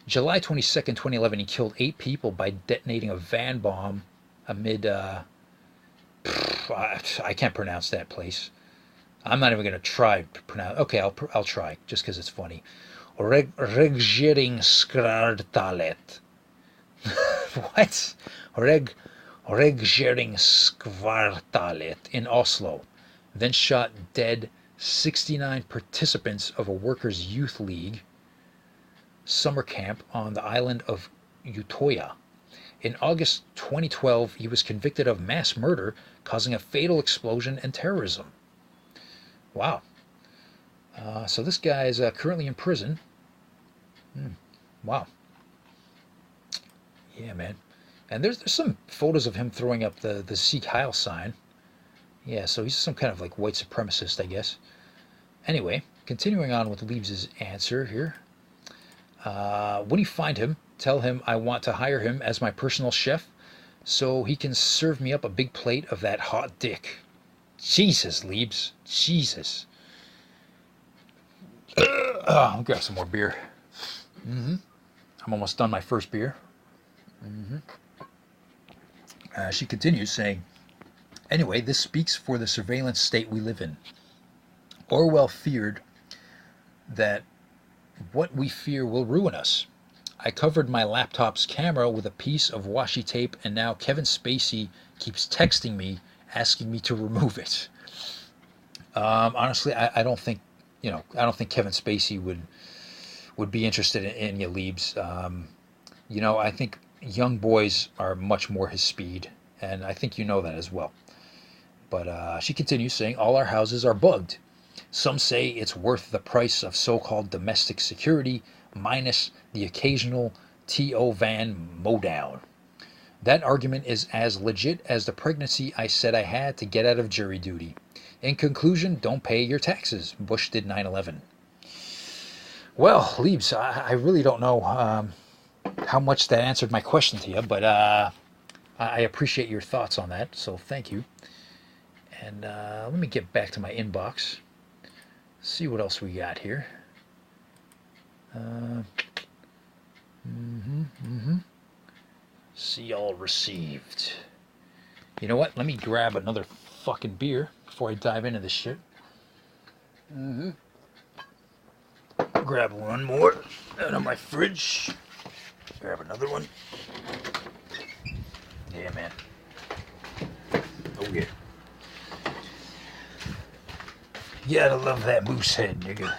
July 22nd, 2011, he killed 8 people by detonating a van bomb amid, I can't pronounce that place. I'm not even going to try to pronounce. Okay, I'll try, just because it's funny. Regjeringskvartalet. What? Regjeringskvartalet in Oslo. Then shot dead 69 participants of a workers' youth league summer camp on the island of Utoya. In August 2012, he was convicted of mass murder, causing a fatal explosion and terrorism. Wow. So this guy is currently in prison. Wow. Yeah, man. And there's some photos of him throwing up the Sieg Heil sign. Yeah, so he's some kind of like white supremacist, I guess. Anyway, continuing on with Leaves' answer here. When you find him, tell him I want to hire him as my personal chef so he can serve me up a big plate of that hot dick. Jesus, Leaves. Jesus. I'll grab some more beer. I'm almost done my first beer. She continues saying, anyway, this speaks for the surveillance state we live in. Orwell feared that what we fear will ruin us. I covered my laptop's camera with a piece of washi tape, and now Kevin Spacey keeps texting me, asking me to remove it. Honestly, I don't think, I don't think Kevin Spacey would be interested in your Leaves. I think young boys are much more his speed, and I think you know that as well. But she continues saying, all our houses are bugged. Some say it's worth the price of so-called domestic security minus the occasional TO van mowdown. That argument is as legit as the pregnancy I said I had to get out of jury duty. In conclusion, don't pay your taxes. Bush did 9/11. Well, Leaves, I really don't know how much that answered my question to you, but I appreciate your thoughts on that, so thank you. And let me get back to my inbox. See what else we got here. See all received. You know what? Let me grab another fucking beer before I dive into this shit. Grab one more out of my fridge. Grab another one. Yeah, man. Oh, yeah. You gotta love that moose head, nigga.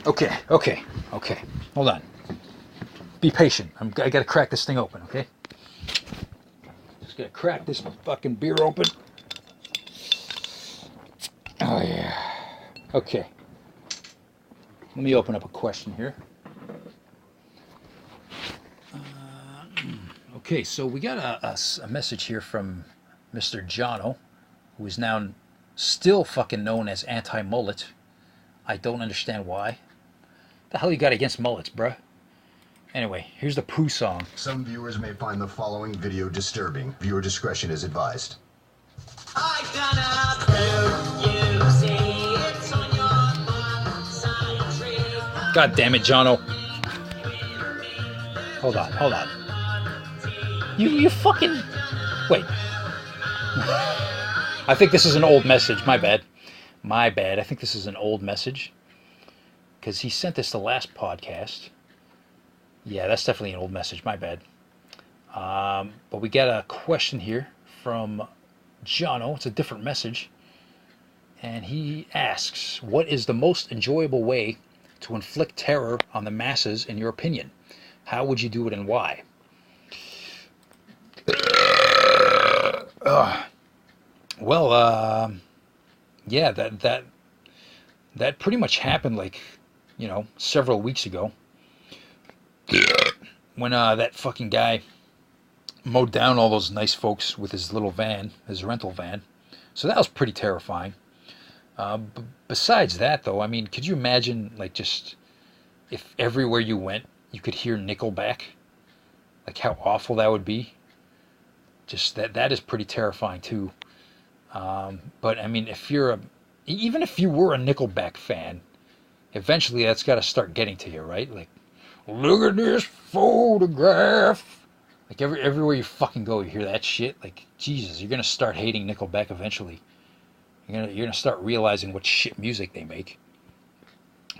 Okay. Hold on. Be patient. I gotta crack this thing open, okay? Just gotta crack this fucking beer open. Oh, yeah. Okay. Let me open up a question here. Okay, so we got a message here from Mr. Jono, who is now still fucking known as anti-mullet. I don't understand why. The hell you got against mullets, bruh? Anyway, here's the Pooh song. Some viewers may find the following video disturbing. Viewer discretion is advised. I gonna prove you see it's on your side tree. God damn it, Jono. Hold on. You fucking... Wait. I think this is an old message. My bad. I think this is an old message. Because he sent this the last podcast. Yeah, that's definitely an old message. My bad. But we got a question here from Jono. It's a different message. And he asks, what is the most enjoyable way to inflict terror on the masses in your opinion? How would you do it and why? Yeah, that pretty much happened like, several weeks ago. When that fucking guy mowed down all those nice folks with his little van, his rental van, So that was pretty terrifying. Besides that, though, I mean, could you imagine, like, just if everywhere you went, you could hear Nickelback? Like, how awful that would be? Just that is pretty terrifying, too. But, I mean, even if you were a Nickelback fan, eventually that's got to start getting to you, right? Like, look at this photograph. Like, everywhere you fucking go, you hear that shit. Like, Jesus, you're going to start hating Nickelback eventually. You're gonna start realizing what shit music they make.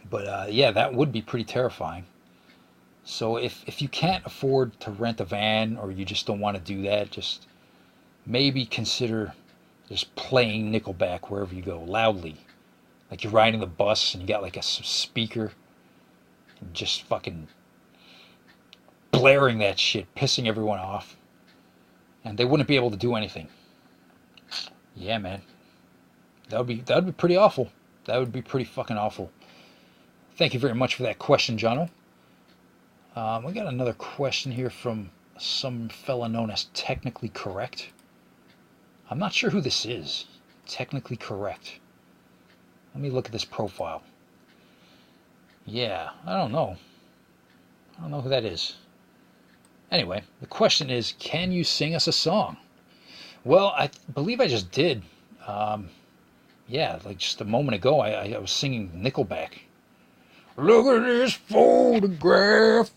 But yeah, that would be pretty terrifying. So if you can't afford to rent a van, or you just don't want to do that, just maybe consider just playing Nickelback wherever you go loudly. Like you're riding the bus and you got like a speaker, and just fucking blaring that shit, pissing everyone off, and they wouldn't be able to do anything. Yeah, man. That would be pretty awful. That would be pretty fucking awful. Thank you very much for that question, Jono. We got another question here from some fella known as Technically Correct. I'm not sure who this is. Technically Correct. Let me look at this profile. Yeah, I don't know. I don't know who that is. Anyway, the question is, can you sing us a song? Well, I believe I just did. Yeah, like just a moment ago, I was singing Nickelback. Look at this photograph.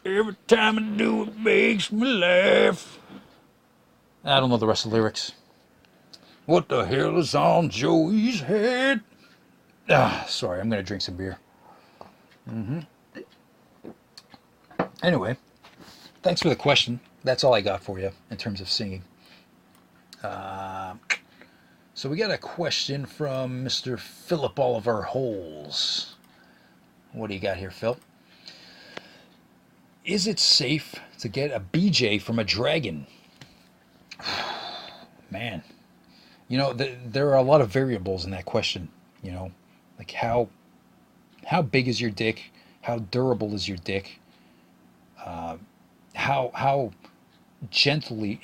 Every time I do it makes me laugh. I don't know the rest of the lyrics. What the hell is on Joey's head? Sorry, I'm going to drink some beer. Anyway, thanks for the question. That's all I got for you in terms of singing. So we got a question from Mr. Philip Oliver Holes. What do you got here, Phil? Is it safe to get a BJ from a dragon? Man, you know, there are a lot of variables in that question. You know, like how big is your dick? How durable is your dick? How gently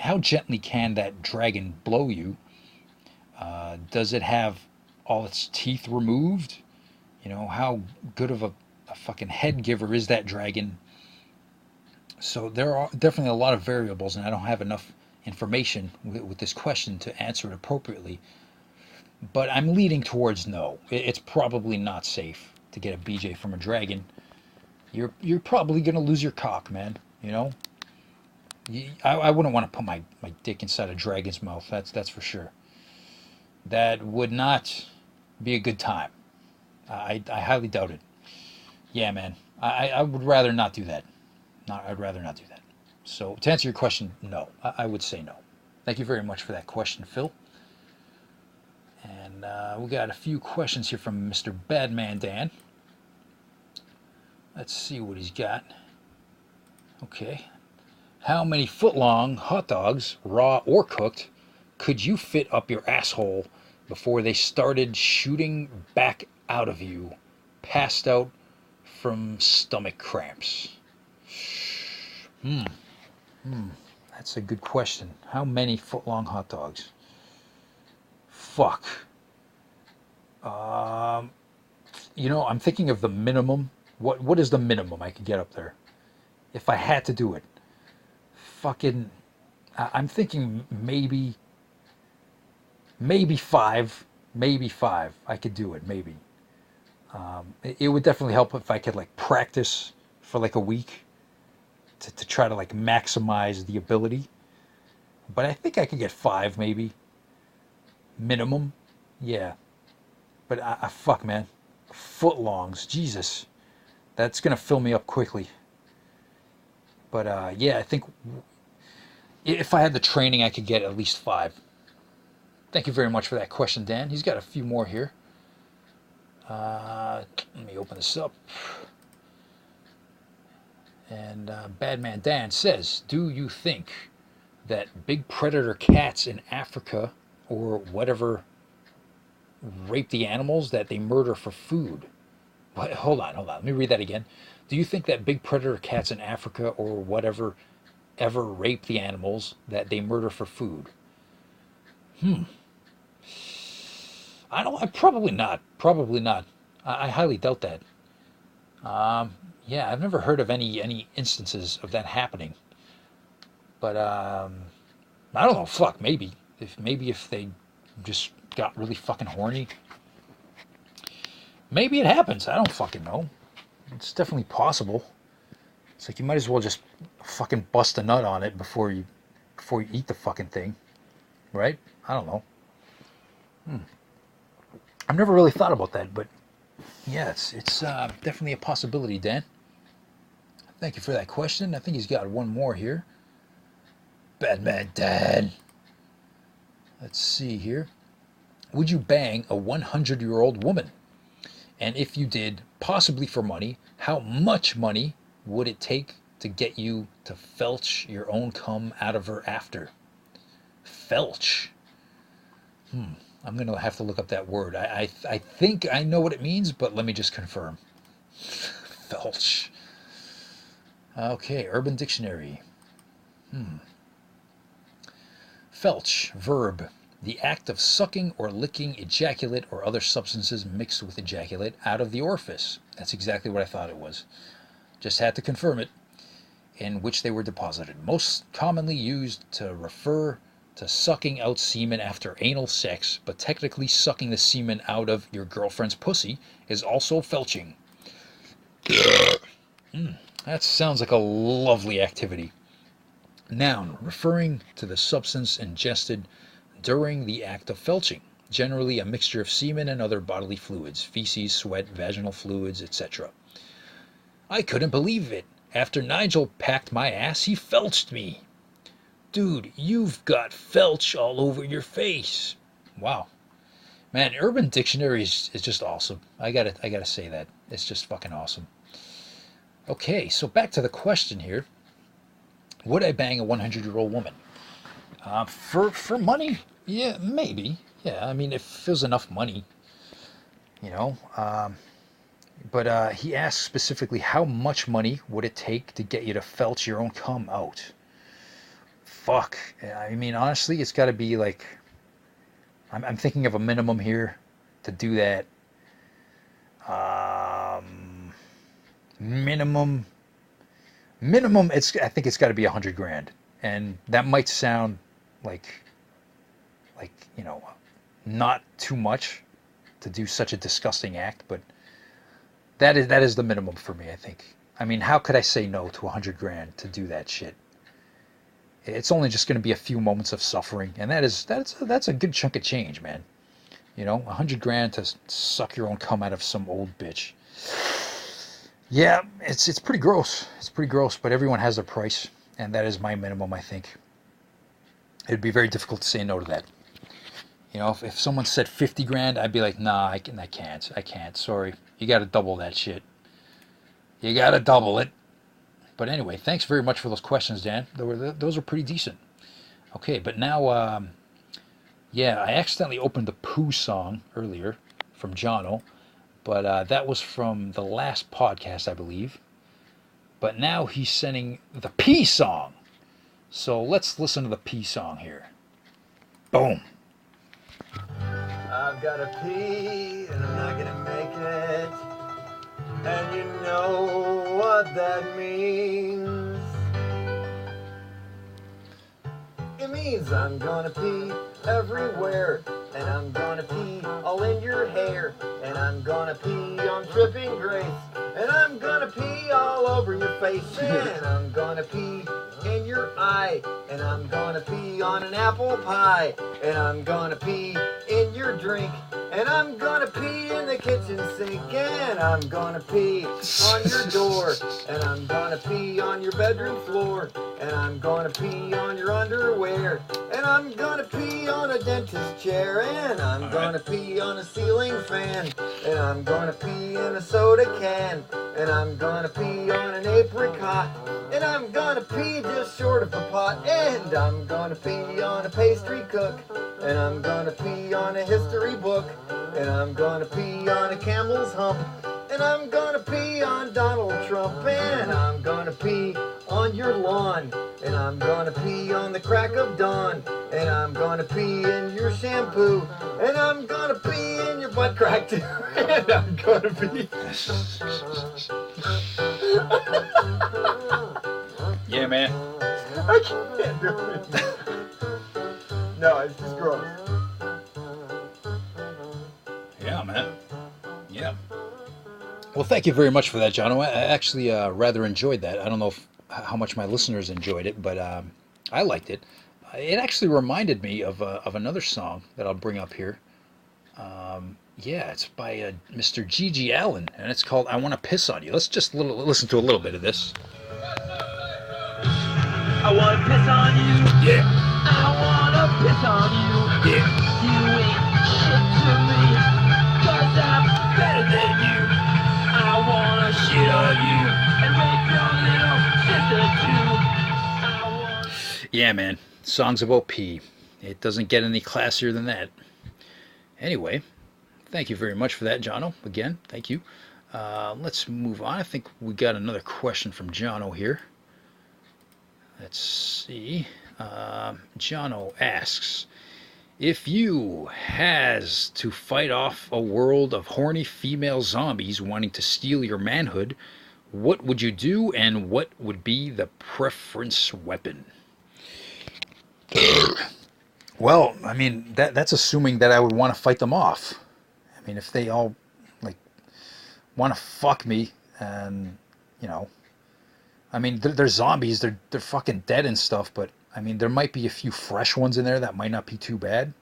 can that dragon blow you? Does it have all its teeth removed? You know, how good of a fucking head giver is that dragon? So there are definitely a lot of variables, and I don't have enough information with this question to answer it appropriately. But I'm leaning towards no. It's probably not safe to get a BJ from a dragon. You're probably gonna lose your cock, man. You know. I wouldn't want to put my dick inside a dragon's mouth. That's for sure. That would not be a good time. I highly doubt it. Yeah, man. I would rather not do that. I'd rather not do that. So to answer your question, no. I would say no. Thank you very much for that question, Phil. And we got a few questions here from Mr. Badman Dan. Let's see what he's got. Okay. How many foot-long hot dogs, raw or cooked, could you fit up your asshole before they started shooting back out of you, passed out from stomach cramps? That's a good question. How many foot-long hot dogs? Fuck. You know, I'm thinking of the minimum. What is the minimum I could get up there? If I had to do it. Fucking, I'm thinking maybe 5. Maybe 5. I could do it, maybe. It would definitely help if I could, like, practice for, like, a week to try to, like, maximize the ability. But I think I could get 5, maybe. Minimum. Yeah. But, fuck, man. Footlongs. Jesus. That's going to fill me up quickly. But, yeah, I think if I had the training, I could get at least 5. Thank you very much for that question, Dan. He's got a few more here. Let me open this up. And Badman Dan says, do you think that big predator cats in Africa or whatever rape the animals that they murder for food? Hold on. Let me read that again. Do you think that big predator cats in Africa or whatever ever rape the animals that they murder for food? I don't. Probably not. Probably not. I highly doubt that. Yeah, I've never heard of any instances of that happening. But I don't know. Fuck, maybe if they just got really fucking horny, maybe it happens. I don't fucking know. It's definitely possible. It's like you might as well just fucking bust a nut on it before you eat the fucking thing, right? I don't know. I've never really thought about that, but yeah, it's definitely a possibility, Dan. Thank you for that question. I think he's got one more here. Batman Dan. Let's see here. Would you bang a 100-year-old woman? And if you did, possibly for money, how much money would it take to get you to felch your own cum out of her after? Felch. I'm going to have to look up that word. I think I know what it means, but let me just confirm. Felch. Okay, Urban Dictionary. Felch, verb. The act of sucking or licking ejaculate or other substances mixed with ejaculate out of the orifice. That's exactly what I thought it was. Just had to confirm it. In which they were deposited. Most commonly used to refer to sucking out semen after anal sex, but technically sucking the semen out of your girlfriend's pussy is also felching. That sounds like a lovely activity. Noun, referring to the substance ingested during the act of felching, generally a mixture of semen and other bodily fluids, feces, sweat, vaginal fluids, etc. I couldn't believe it. After Nigel packed my ass, he felched me. Dude, you've got felch all over your face. Wow. Man, Urban Dictionary is just awesome. I gotta say that. It's just fucking awesome. Okay, so back to the question here. Would I bang a 100-year-old woman? For money? Yeah, maybe. Yeah, I mean, if there's enough money, you know. But he asked specifically, how much money would it take to get you to felch your own cum out? Fuck. I mean, honestly, it's got to be like... I'm thinking of a minimum here to do that. Minimum, I think it's got to be $100,000. And that might sound like, you know, not too much to do such a disgusting act, but that is the minimum for me, I think. I mean, how could I say no to $100,000 to do that shit? It's only just going to be a few moments of suffering, and that's a good chunk of change, man. You know, $100,000 to suck your own cum out of some old bitch. Yeah, it's pretty gross. It's pretty gross, but everyone has their price, and that is my minimum, I think. It'd be very difficult to say no to that. You know, if someone said $50,000, I'd be like, nah, I can't. Sorry, you got to double that shit. You got to double it. But anyway, thanks very much for those questions, Dan. Those are pretty decent. Okay, but now, yeah, I accidentally opened the Pooh song earlier from Jono, but that was from the last podcast, I believe. But now he's sending the Pee song. So let's listen to the Pee song here. Boom. I've got to pee and I'm not gonna make it. And you know what that means. It means I'm gonna pee everywhere. And I'm gonna pee all in your hair. And I'm gonna pee on Tripping Grace. And I'm gonna pee all over your face. And I'm gonna pee in your eye. And I'm gonna pee on an apple pie. And I'm gonna pee in your drink. And I'm gonna pee in the kitchen sink. And I'm gonna pee on your door. And I'm gonna pee on your bedroom floor. And I'm gonna pee on your underwear. And I'm gonna pee on a dentist chair. And I'm gonna pee on a ceiling fan. And I'm gonna pee in a soda can. And I'm gonna pee on an apricot. And I'm gonna pee just short of a pot. And I'm gonna pee on a pastry cook. And I'm gonna pee on a history book. And I'm gonna pee on a camel's hump. And I'm gonna pee on Donald Trump. And I'm gonna pee on your lawn. And I'm gonna pee on the crack of dawn. And I'm gonna pee in your shampoo. And I'm gonna pee in your butt crack too. And I'm gonna pee. Yeah, man. I can't do it. No, it's just gross. Yeah, man. Yeah. Well, thank you very much for that, John. I actually rather enjoyed that. I don't know how much my listeners enjoyed it, but I liked it. It actually reminded me of another song that I'll bring up here. Yeah, it's by Mr. G.G. Allen, and it's called "I Want to Piss on You." Let's just listen to a little bit of this. I wanna piss on you. Yeah. I wanna piss on you. Yeah. You ain't shit to me, 'cause I'm better than you. I wanna shit on you and rape your little sister too. I wanna... Yeah, man. Songs about pee. It doesn't get any classier than that. Anyway, thank you very much for that, Jono. Again, thank you. Let's move on. I think we got another question from Jono here. Let's see. Jono asks, if you has to fight off a world of horny female zombies wanting to steal your manhood, what would you do and what would be the preference weapon? Well, I mean, that's assuming that I would want to fight them off. I mean, if they all, like, want to fuck me and, you know, I mean, they're zombies, they're fucking dead and stuff, but, I mean, there might be a few fresh ones in there that might not be too bad.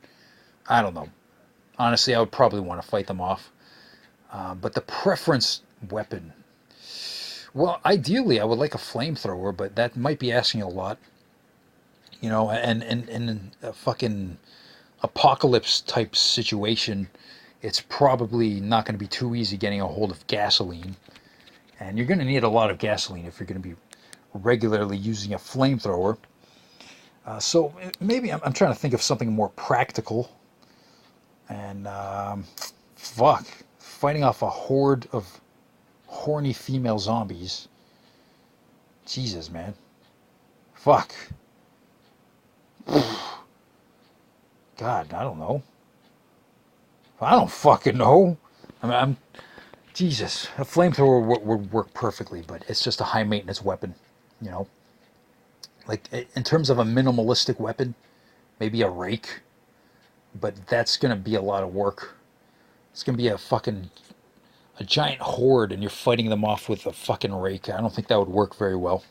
I don't know. Honestly, I would probably want to fight them off. But the preference weapon, well, ideally, I would like a flamethrower, but that might be asking a lot. You know, and in a fucking apocalypse type situation, it's probably not going to be too easy getting a hold of gasoline. And you're going to need a lot of gasoline if you're going to be regularly using a flamethrower. So maybe I'm trying to think of something more practical. And fuck, fighting off a horde of horny female zombies. Jesus, man. Fuck. God, I don't know. I don't fucking know. I mean, Jesus, a flamethrower would work perfectly, but it's just a high maintenance weapon, you know. Like, in terms of a minimalistic weapon, maybe a rake, but that's gonna be a lot of work. It's gonna be a giant horde, and you're fighting them off with a fucking rake. I don't think that would work very well.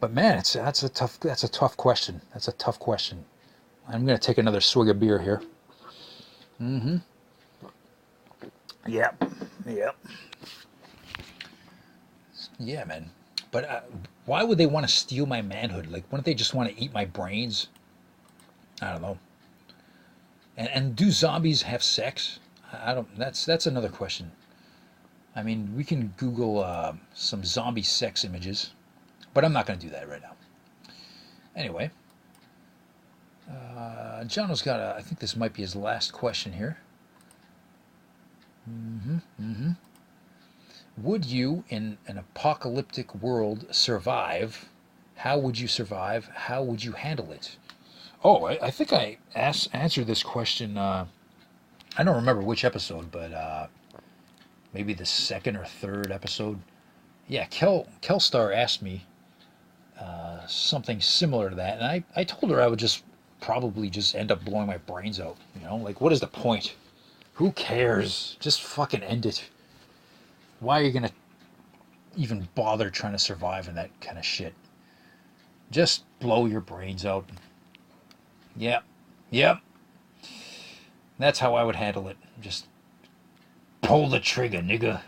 But man, that's a tough question. That's a tough question. I'm gonna take another swig of beer here. Mm-hmm. Yep. Yeah, man. But why would they want to steal my manhood? Like, wouldn't they just want to eat my brains? I don't know. And do zombies have sex? I don't. That's another question. I mean, we can Google some zombie sex images, but I'm not going to do that right now. Anyway, Jono's got I think this might be his last question here. Would you, in an apocalyptic world, survive? How would you survive? How would you handle it? Oh, I think I answered this question. I don't remember which episode, but maybe the second or third episode. Yeah, Kelstar asked me something similar to that, and I told her I would probably just end up blowing my brains out. You know, like, what is the point? Who cares? Just fucking end it. Why are you gonna even bother trying to survive in that kind of shit? Just blow your brains out. Yep. That's how I would handle it. Just pull the trigger, nigga.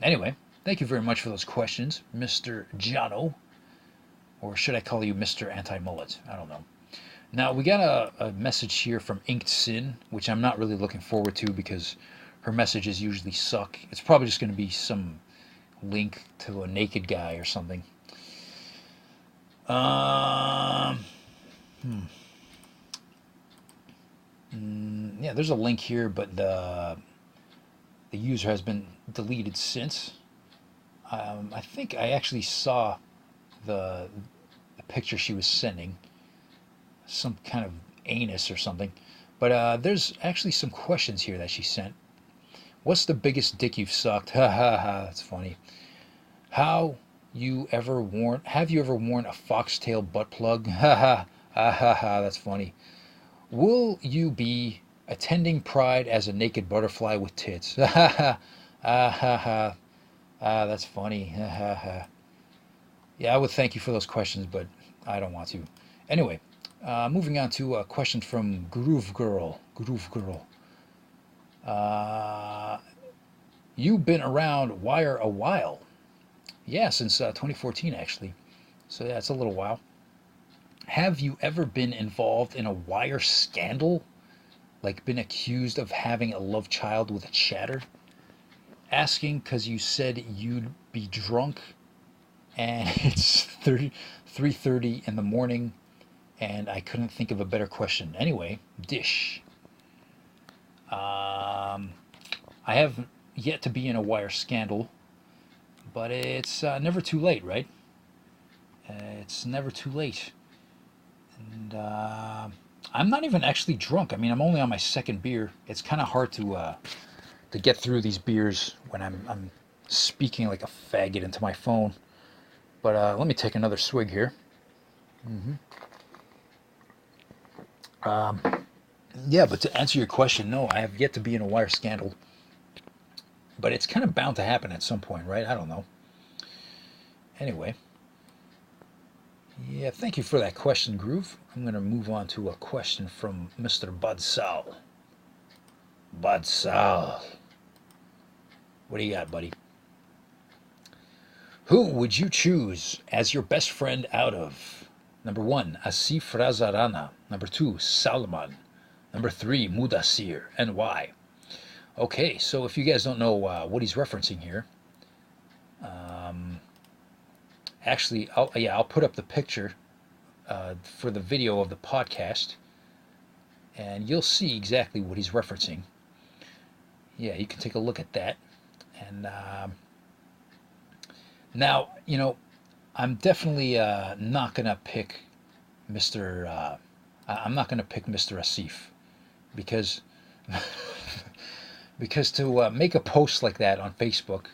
Anyway, thank you very much for those questions, Mr. Jono. Or should I call you Mr. Anti-Mullet? I don't know. Now, we got a message here from Inked Sin, which I'm not really looking forward to because her messages usually suck. It's probably just going to be some link to a naked guy or something. Yeah, there's a link here, but the user has been deleted since. I think I actually saw the picture she was sending, some kind of anus or something. But there's actually some questions here that she sent. What's the biggest dick you've sucked? Ha ha ha, that's funny. Have you ever worn a foxtail butt plug? Ha ha ha ha ha, that's funny. Will you be attending Pride as a naked butterfly with tits? Ha ha ha ha ha. That's funny. Ha ha ha. Yeah, I would thank you for those questions, but I don't want to. Anyway, moving on to a question from Groove Girl. Groove Girl. You've been around Wire a while. Yeah, since 2014, actually. So yeah, it's a little while. Have you ever been involved in a Wire scandal? Like been accused of having a love child with a chatter? Asking because you said you'd be drunk and it's 3:30 in the morning and I couldn't think of a better question. Anyway, dish. I have yet to be in a Wire scandal, but it's never too late, right? It's never too late. And I'm not even actually drunk. I mean, I'm only on my second beer. It's kind of hard to get through these beers when I'm speaking like a faggot into my phone. But let me take another swig here. Yeah, but to answer your question, no, I have yet to be in a Wire scandal. But it's kind of bound to happen at some point, right? I don't know. Anyway. Yeah, thank you for that question, Groove. I'm going to move on to a question from Mr. Bud Sal. Bud Sal. What do you got, buddy? Who would you choose as your best friend out of? Number 1, Asif Razarana. Number 2, Salman. Number 3, Mudassir. And why? Okay, so if you guys don't know what he's referencing here, actually, I'll put up the picture for the video of the podcast, and you'll see exactly what he's referencing. Yeah, you can take a look at that. And now, you know, I'm definitely not gonna pick Mr. I'm not gonna pick Mr. Asif because because to make a post like that on Facebook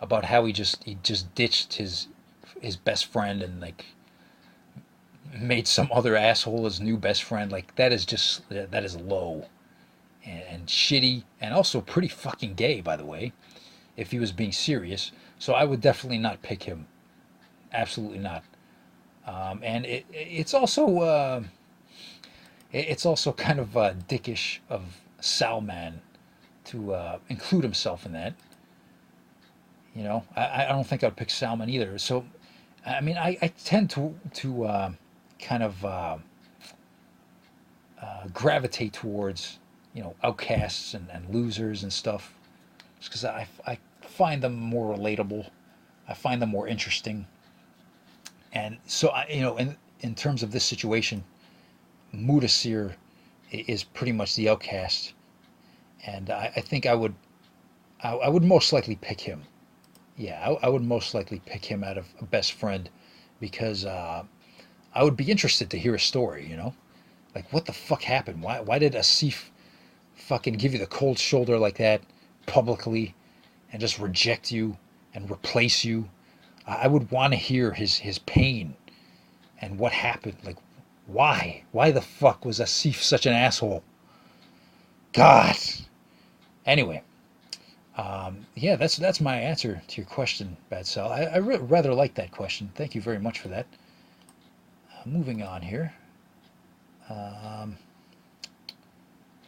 about how he just ditched his best friend and like made some other asshole his new best friend, like that is low and shitty and also pretty fucking gay, by the way, if he was being serious. So I would definitely not pick him. Absolutely not. And it's also kind of dickish of Salman to include himself in that. You know, I don't think I'd pick Salman either. So, I mean, I tend to kind of gravitate towards, you know, outcasts and losers and stuff, just because I find them more relatable. I find them more interesting. And so, you know, in terms of this situation, Mudassir is pretty much the outcast, and I think I would most likely pick him. Yeah, I would most likely pick him out of a best friend, because I would be interested to hear a story, you know? Like, what the fuck happened? Why did Asif fucking give you the cold shoulder like that publicly and just reject you and replace you? I would want to hear his pain and what happened. Like, why? Why the fuck was Asif such an asshole? God. Anyway. Yeah, that's my answer to your question, Bad Sal. I rather like that question. Thank you very much for that. Moving on here.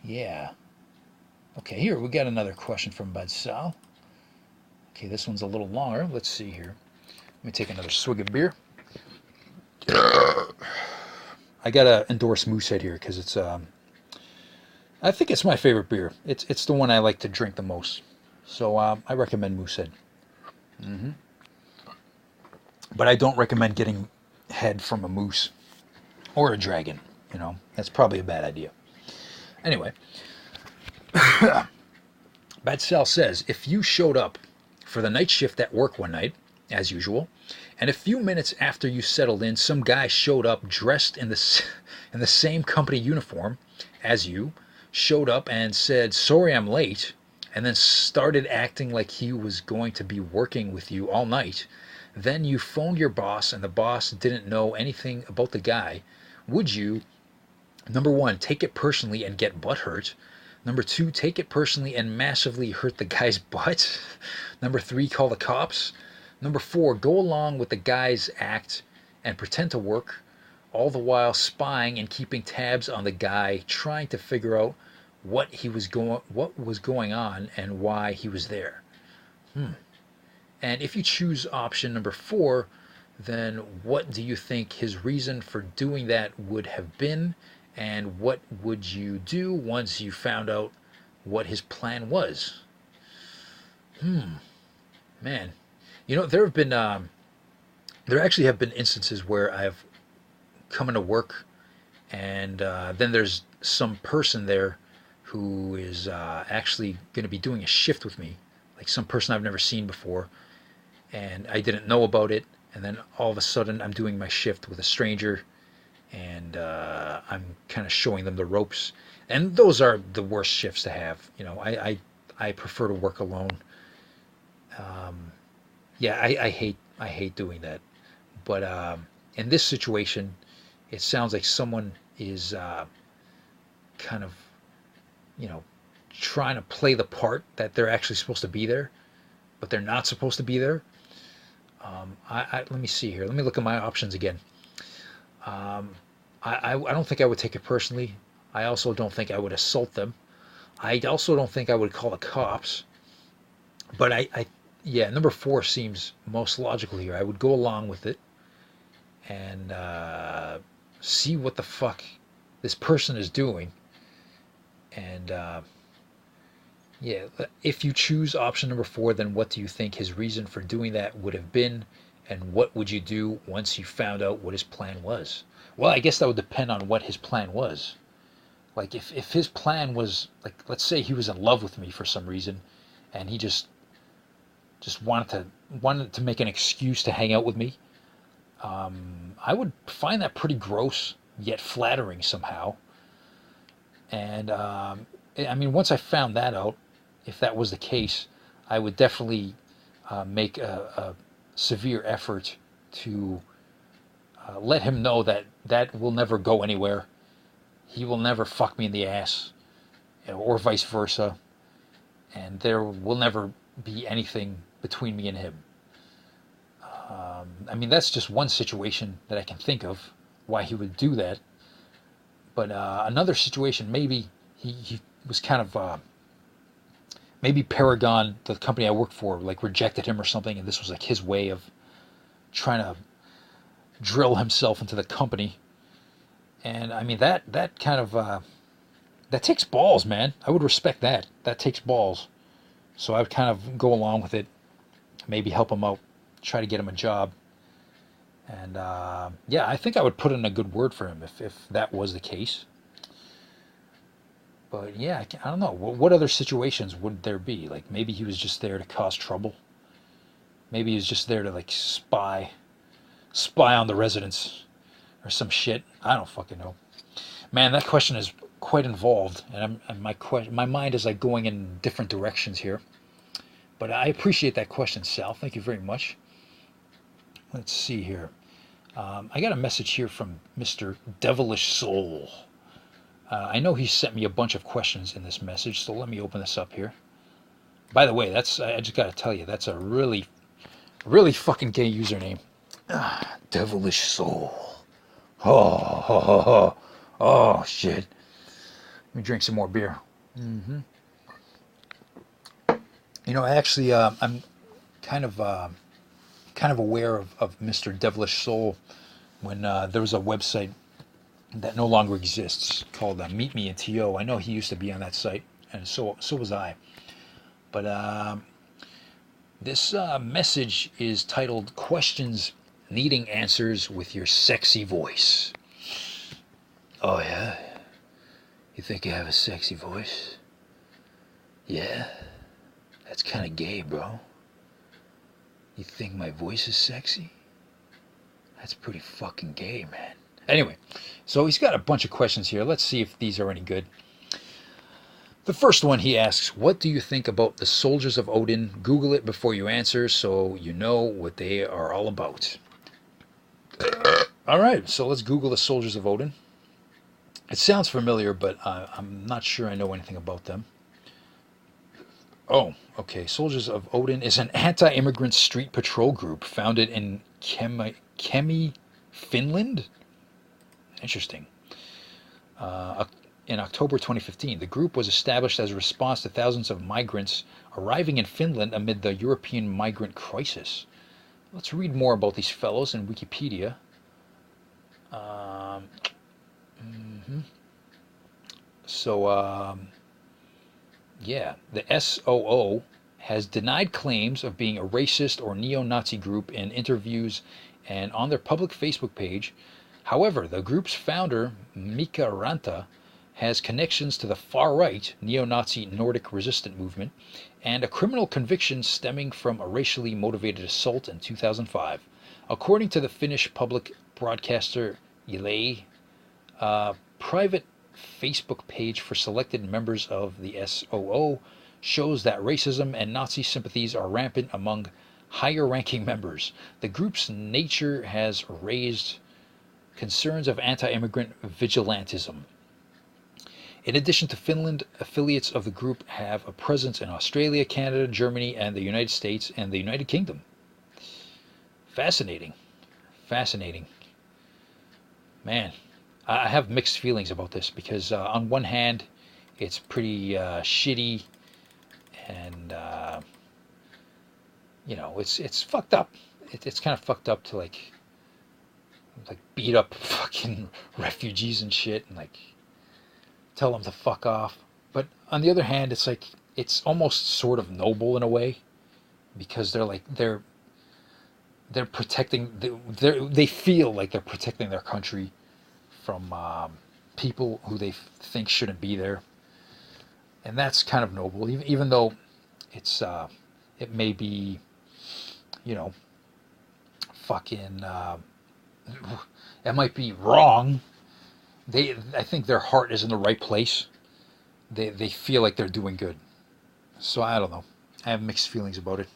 Yeah. Okay, here we got another question from Bad Sal. Okay, this one's a little longer. Let's see here. Let me take another swig of beer. I gotta endorse Moosehead here because it's I think it's my favorite beer. It's the one I like to drink the most. So I recommend Moosehead. But I don't recommend getting head from a moose or a dragon. You know, that's probably a bad idea. Anyway, Bad Sal says, if you showed up for the night shift at work one night as usual. And a few minutes after you settled in, some guy showed up dressed in in the same company uniform as you, showed up and said, "Sorry I'm late," and then started acting like he was going to be working with you all night. Then you phoned your boss, and the boss didn't know anything about the guy. Would you, number one, take it personally and get butthurt? Number two, take it personally and massively hurt the guy's butt? Number three, call the cops? Number four, go along with the guy's act and pretend to work, all the while spying and keeping tabs on the guy, trying to figure out what was going on and why he was there. And if you choose option number four, then what do you think his reason for doing that would have been, and what would you do once you found out what his plan was? Man, you know, there actually have been instances where I've come into work, and then there's some person there who is actually going to be doing a shift with me, like some person I've never seen before, and I didn't know about it, and then all of a sudden I'm doing my shift with a stranger, and I'm kind of showing them the ropes, and those are the worst shifts to have. You know, I prefer to work alone. Yeah, I hate doing that, but in this situation, it sounds like someone is kind of, you know, trying to play the part that they're actually supposed to be there, but they're not supposed to be there. Let me see here. Let me look at my options again. I don't think I would take it personally. I also don't think I would assault them. I also don't think I would call the cops. But yeah, number four seems most logical here. I would go along with it and see what the fuck this person is doing. And yeah, if you choose option number four, then what do you think his reason for doing that would have been? And what would you do once you found out what his plan was? Well, I guess that would depend on what his plan was. Like if his plan was, like, let's say he was in love with me for some reason, and he just wanted to make an excuse to hang out with me, I would find that pretty gross yet flattering somehow. And I mean, once I found that out, if that was the case, I would definitely make a severe effort to let him know that that will never go anywhere. He will never fuck me in the ass, or vice versa, and there will never be anything between me and him. I mean, that's just one situation that I can think of why he would do that. But another situation, maybe he was kind of, maybe Paragon, the company I work for, like rejected him or something, and this was like his way of trying to drill himself into the company. And I mean, that kind of, that takes balls, man. I would respect that. That takes balls. So I would kind of go along with it, maybe help him out, try to get him a job. And yeah, I think I would put in a good word for him if that was the case. But yeah, I don't know. What other situations would there be? Like, maybe he was just there to cause trouble. Maybe he was just there to, like, spy on the residents or some shit. I don't fucking know. Man, that question is quite involved, and my mind is like going in different directions here. But I appreciate that question, Sal. Thank you very much. Let's see here. I got a message here from Mr. Devilish Soul. I know he sent me a bunch of questions in this message, so let me open this up here. By the way, I just got to tell you, that's a really, really fucking gay username. Devilish Soul. Oh, shit. Let me drink some more beer. You know, actually, I'm kind of aware of Mr. Devilish Soul when there was a website that no longer exists called Meet Me in TO. I know he used to be on that site, and so was I. But this message is titled "Questions Needing Answers with Your Sexy Voice." Oh yeah? You think you have a sexy voice? Yeah? That's kind of gay, bro. You think my voice is sexy? That's pretty fucking gay, man. Anyway, so he's got a bunch of questions here. Let's see if these are any good. The first one, he asks, what do you think about the Soldiers of Odin? Google it before you answer so you know what they are all about. All right, so let's Google the Soldiers of Odin. It sounds familiar, but I'm not sure I know anything about them. Oh, okay. Soldiers of Odin is an anti-immigrant street patrol group founded in Kemi, Finland. Interesting. In October 2015, the group was established as a response to thousands of migrants arriving in Finland amid the European migrant crisis. Let's read more about these fellows in Wikipedia. Yeah, the SOO has denied claims of being a racist or neo-Nazi group in interviews and on their public Facebook page. However, the group's founder, Mika Ranta, has connections to the far-right neo-Nazi Nordic resistance movement and a criminal conviction stemming from a racially motivated assault in 2005. According to the Finnish public broadcaster Yle, a private Facebook page for selected members of the SOO shows that racism and Nazi sympathies are rampant among higher-ranking members. The group's nature has raised concerns of anti-immigrant vigilantism. In addition to Finland, affiliates of the group have a presence in Australia, Canada, Germany, and the United States and the United Kingdom. Fascinating. Fascinating. Man, I have mixed feelings about this because on one hand, it's pretty shitty and, you know, it's fucked up. It's kind of fucked up to like beat up fucking refugees and shit and like tell them to fuck off. But on the other hand, it's like it's almost sort of noble in a way because they're protecting they feel like they're protecting their country from people who they think shouldn't be there, and that's kind of noble, even though it's it may be, you know, fucking it might be wrong. I think their heart is in the right place. They feel like they're doing good. So I don't know. I have mixed feelings about it.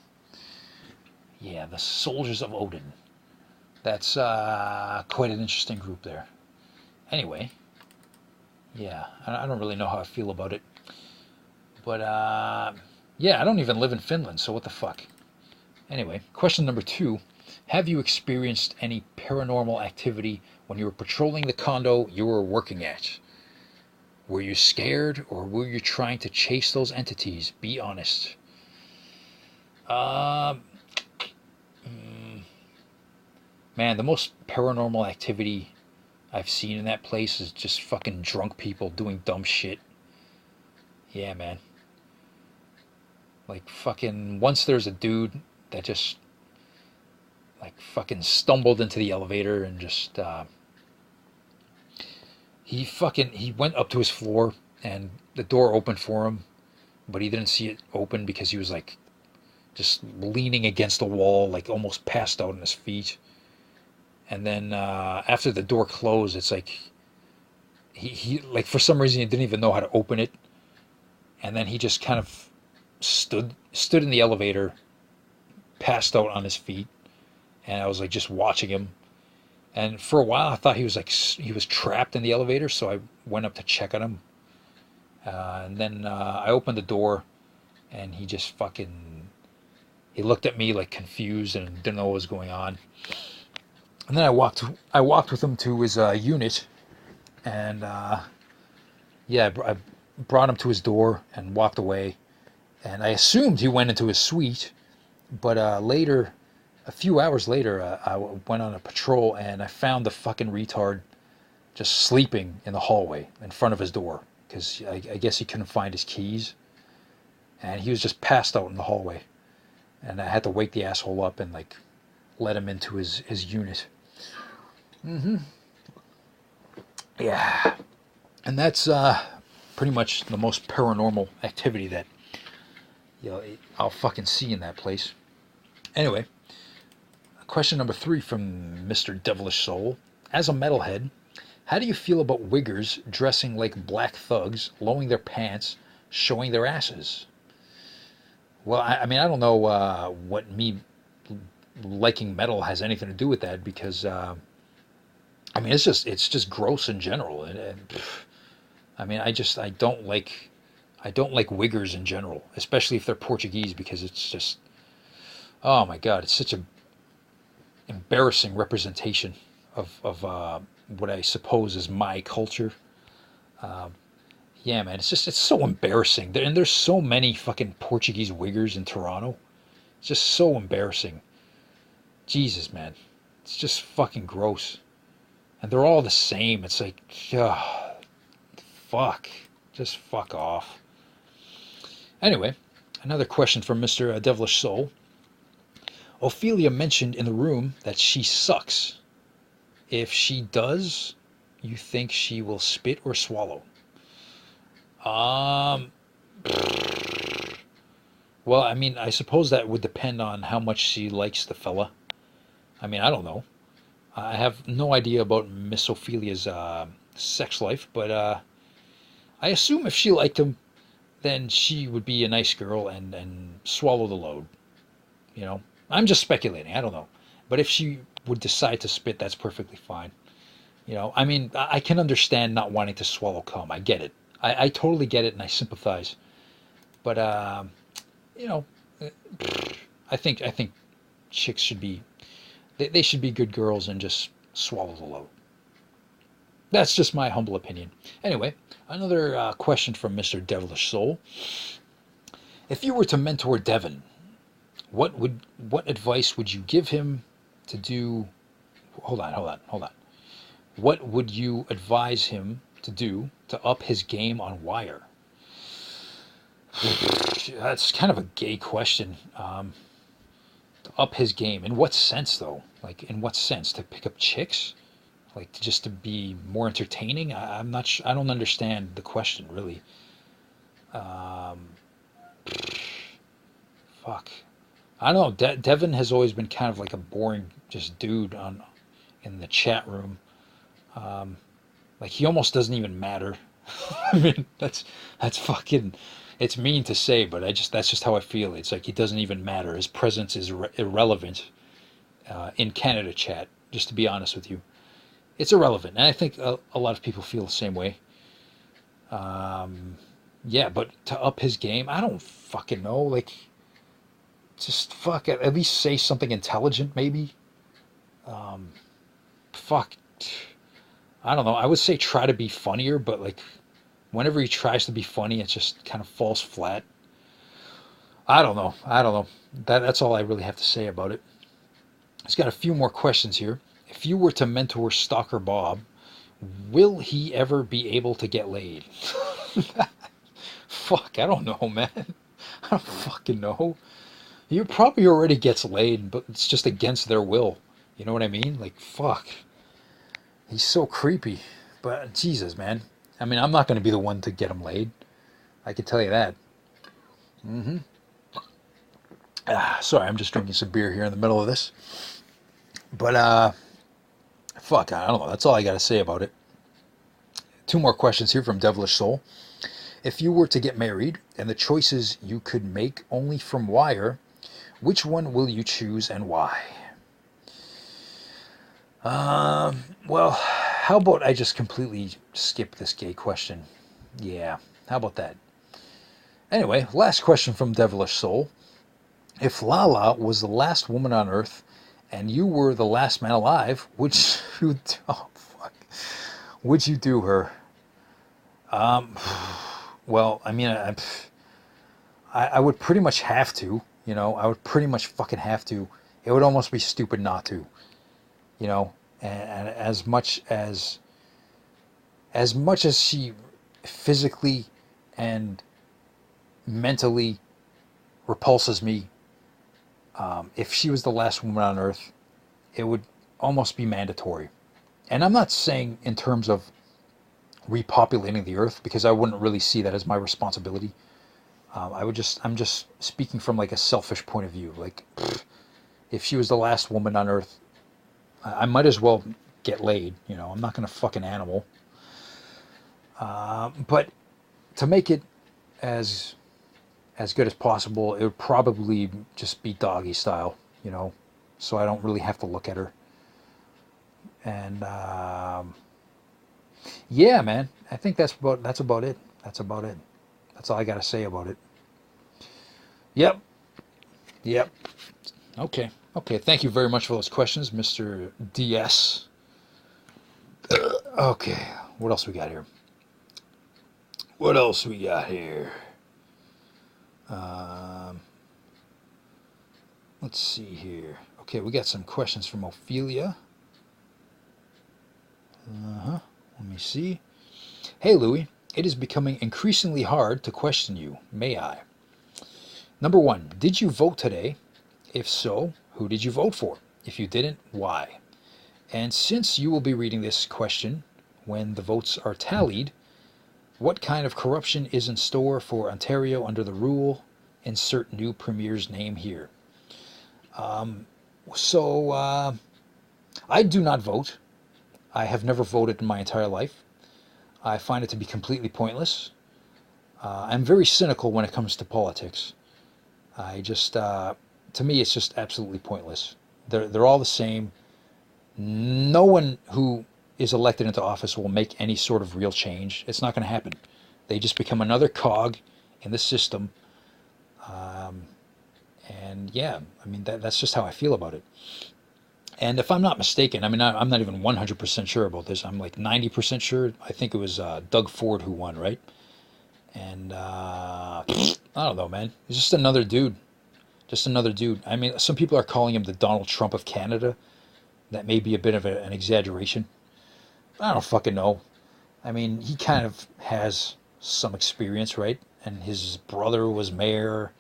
Yeah, the Soldiers of Odin. That's quite an interesting group there. Anyway, yeah, I don't really know how I feel about it. But yeah, I don't even live in Finland, so what the fuck? Anyway, question number 2. Have you experienced any paranormal activity when you were patrolling the condo you were working at? Were you scared or were you trying to chase those entities? Be honest. Man, the most paranormal activity I've seen in that place is just fucking drunk people doing dumb shit. Yeah, man. Like fucking, once there's a dude that just like fucking stumbled into the elevator and just he went up to his floor and the door opened for him, but he didn't see it open because he was like just leaning against the wall, like almost passed out on his feet. And then after the door closed, it's like he like for some reason he didn't even know how to open it, and then he just kind of stood in the elevator, passed out on his feet. And I was like just watching him, and for a while I thought he was trapped in the elevator, so I went up to check on him, and then I opened the door, and he just he looked at me like confused and didn't know what was going on. And then I walked with him to his unit, and yeah, I brought him to his door and walked away, and I assumed he went into his suite, but later. A few hours later, I went on a patrol and I found the fucking retard just sleeping in the hallway in front of his door because I guess he couldn't find his keys, and he was just passed out in the hallway, and I had to wake the asshole up and like let him into his unit. Yeah, and that's pretty much the most paranormal activity that I'll fucking see in that place. Anyway. Question number 3 from Mr. Devilish Soul. As a metalhead, how do you feel about wiggers dressing like black thugs, lowering their pants, showing their asses? Well, I mean, I don't know what me liking metal has anything to do with that, because I mean, it's just gross in general. I mean, I don't like wiggers in general, especially if they're Portuguese, because it's just, oh my God, it's such a embarrassing representation of what I suppose is my culture. Yeah, man, it's so embarrassing. And there's so many fucking Portuguese wiggers in Toronto. It's just so embarrassing. Jesus, man, it's just fucking gross. And they're all the same. It's like, fuck, just fuck off. Anyway, another question from Mr. Devilish Soul. Ophelia mentioned in the room that she sucks. If she does, you think she will spit or swallow? Well, I mean, I suppose that would depend on how much she likes the fella. I mean, I don't know. I have no idea about Miss Ophelia's sex life, but I assume if she liked him, then she would be a nice girl and swallow the load. You know? I'm just speculating. I don't know. But if she would decide to spit, that's perfectly fine. You know, I mean, I can understand not wanting to swallow cum. I get it. I totally get it, and I sympathize. But you know, I think chicks should be, they should be good girls and just swallow the load. That's just my humble opinion. Anyway, another question from Mr. Devilish Soul. If you were to mentor Devin, what advice would you give him to do? Hold on. What would you advise him to do to up his game on Wire? That's kind of a gay question. To up his game. In what sense, though? Like, in what sense? To pick up chicks? Like, just to be more entertaining? I'm not sure. I don't understand the question, really. Fuck. I don't know. Devin has always been kind of like a boring just dude in the chat room. Like, he almost doesn't even matter. I mean, that's fucking, it's mean to say, but that's just how I feel. It's like he doesn't even matter. His presence is irrelevant in Canada chat, just to be honest with you. It's irrelevant, and I think a lot of people feel the same way. Yeah, but to up his game, I don't fucking know. Like, just fuck it. At least say something intelligent, maybe. Fuck. I don't know. I would say try to be funnier, but like, whenever he tries to be funny, it just kind of falls flat. I don't know. That's all I really have to say about it. He's got a few more questions here. If you were to mentor Stalker Bob, will he ever be able to get laid? Fuck, I don't know, man. I don't fucking know. He probably already gets laid, but it's just against their will. You know what I mean? Like, fuck. He's so creepy. But, Jesus, man. I mean, I'm not going to be the one to get him laid. I can tell you that. Sorry, I'm just drinking some beer here in the middle of this. But, fuck, I don't know. That's all I got to say about it. 2 more questions here from Devilish Soul. If you were to get married, and the choices you could make only from Wire, which one will you choose and why? Well, how about I just completely skip this gay question? Yeah, how about that? Anyway, last question from Devilish Soul. If Lala was the last woman on Earth, and you were the last man alive, would you do her? Well, I mean, I would pretty much have to, you know, I would pretty much fucking have to. It would almost be stupid not to, you know, and as much as she physically and mentally repulses me, if she was the last woman on Earth, it would almost be mandatory. And I'm not saying in terms of repopulating the Earth, because I wouldn't really see that as my responsibility. I'm just speaking from like a selfish point of view. Like, if she was the last woman on Earth, I might as well get laid. You know, I'm not gonna fuck an animal. But to make it as good as possible, it would probably just be doggy style, you know, so I don't really have to look at her. And yeah, man, I think that's about it. That's about it. That's all I gotta say about it. Yep. Okay. Thank you very much for those questions, Mr. DS. Okay, what else we got here? Let's see here. Okay, we got some questions from Ophelia. Let me see. Hey, Louie. It is becoming increasingly hard to question you. May I? Number 1, did you vote today? If so, who did you vote for? If you didn't, why? And since you will be reading this question when the votes are tallied, what kind of corruption is in store for Ontario under the rule? Insert new premier's name here. I do not vote. I have never voted in my entire life. I find it to be completely pointless. I'm very cynical when it comes to politics. I just, to me, it's just absolutely pointless. They're all the same. No one who is elected into office will make any sort of real change. It's not going to happen. They just become another cog in the system. And yeah, I mean, that's just how I feel about it. And if I'm not mistaken, I mean, I'm not even 100% sure about this. I'm like 90% sure. I think it was Doug Ford who won, right? And I don't know, man. He's just another dude. Just another dude. I mean, some people are calling him the Donald Trump of Canada. That may be a bit of an exaggeration. I don't fucking know. I mean, he kind of has some experience, right? And his brother was mayor.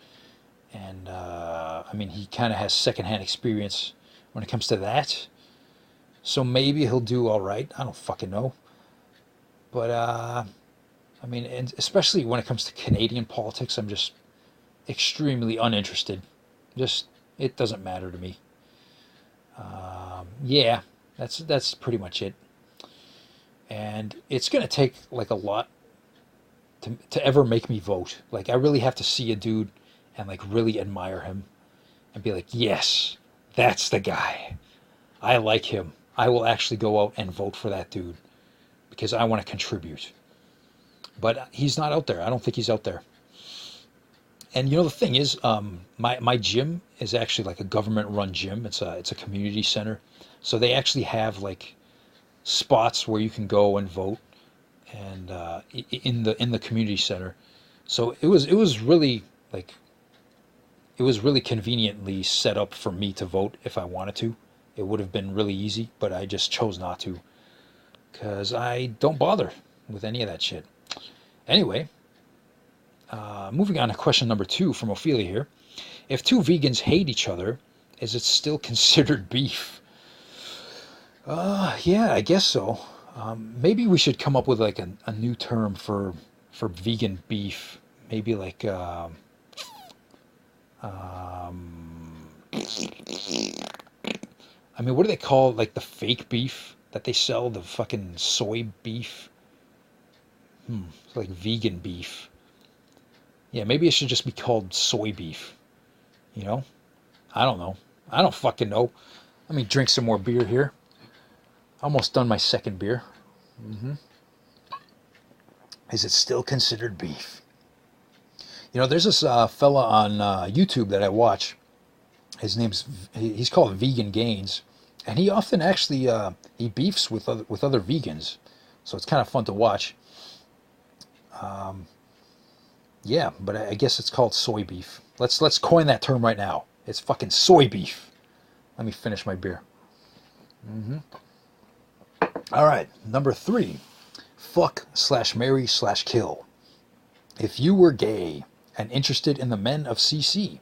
And, I mean, he kind of has secondhand experience when it comes to that. So maybe he'll do all right. I don't fucking know. But, I mean, and especially when it comes to Canadian politics, I'm just extremely uninterested. Just, it doesn't matter to me. Yeah, that's pretty much it. And it's going to take, like, a lot to ever make me vote. Like, I really have to see a dude and, like, really admire him and be like, yes, that's the guy. I like him. I will actually go out and vote for that dude because I want to contribute. But he's not out there. I don't think he's out there. And, you know, the thing is, my gym is actually like a government-run gym. It's a community center. So they actually have, like, spots where you can go and vote, and in the community center. So it was really, like, it was really conveniently set up for me to vote if I wanted to. It would have been really easy, but I just chose not to because I don't bother with any of that shit. Anyway, moving on to question number 2 from Ophelia here. If two vegans hate each other, is it still considered beef? Yeah, I guess so. Maybe we should come up with like a new term for vegan beef. Maybe like I mean, what do they call like the fake beef that they sell? The fucking soy beef. It's like vegan beef. Yeah, maybe it should just be called soy beef. You know? I don't know. I don't fucking know. Let me drink some more beer here. Almost done my second beer. Is it still considered beef? You know, there's this fella on YouTube that I watch. He's called Vegan Gains, and he often actually he beefs with other vegans, so it's kind of fun to watch. Yeah, but I guess it's called soy beef. Let's coin that term right now. It's fucking soy beef. Let me finish my beer. All right, number 3. Fuck/marry/kill. If you were gay and interested in the men of CC,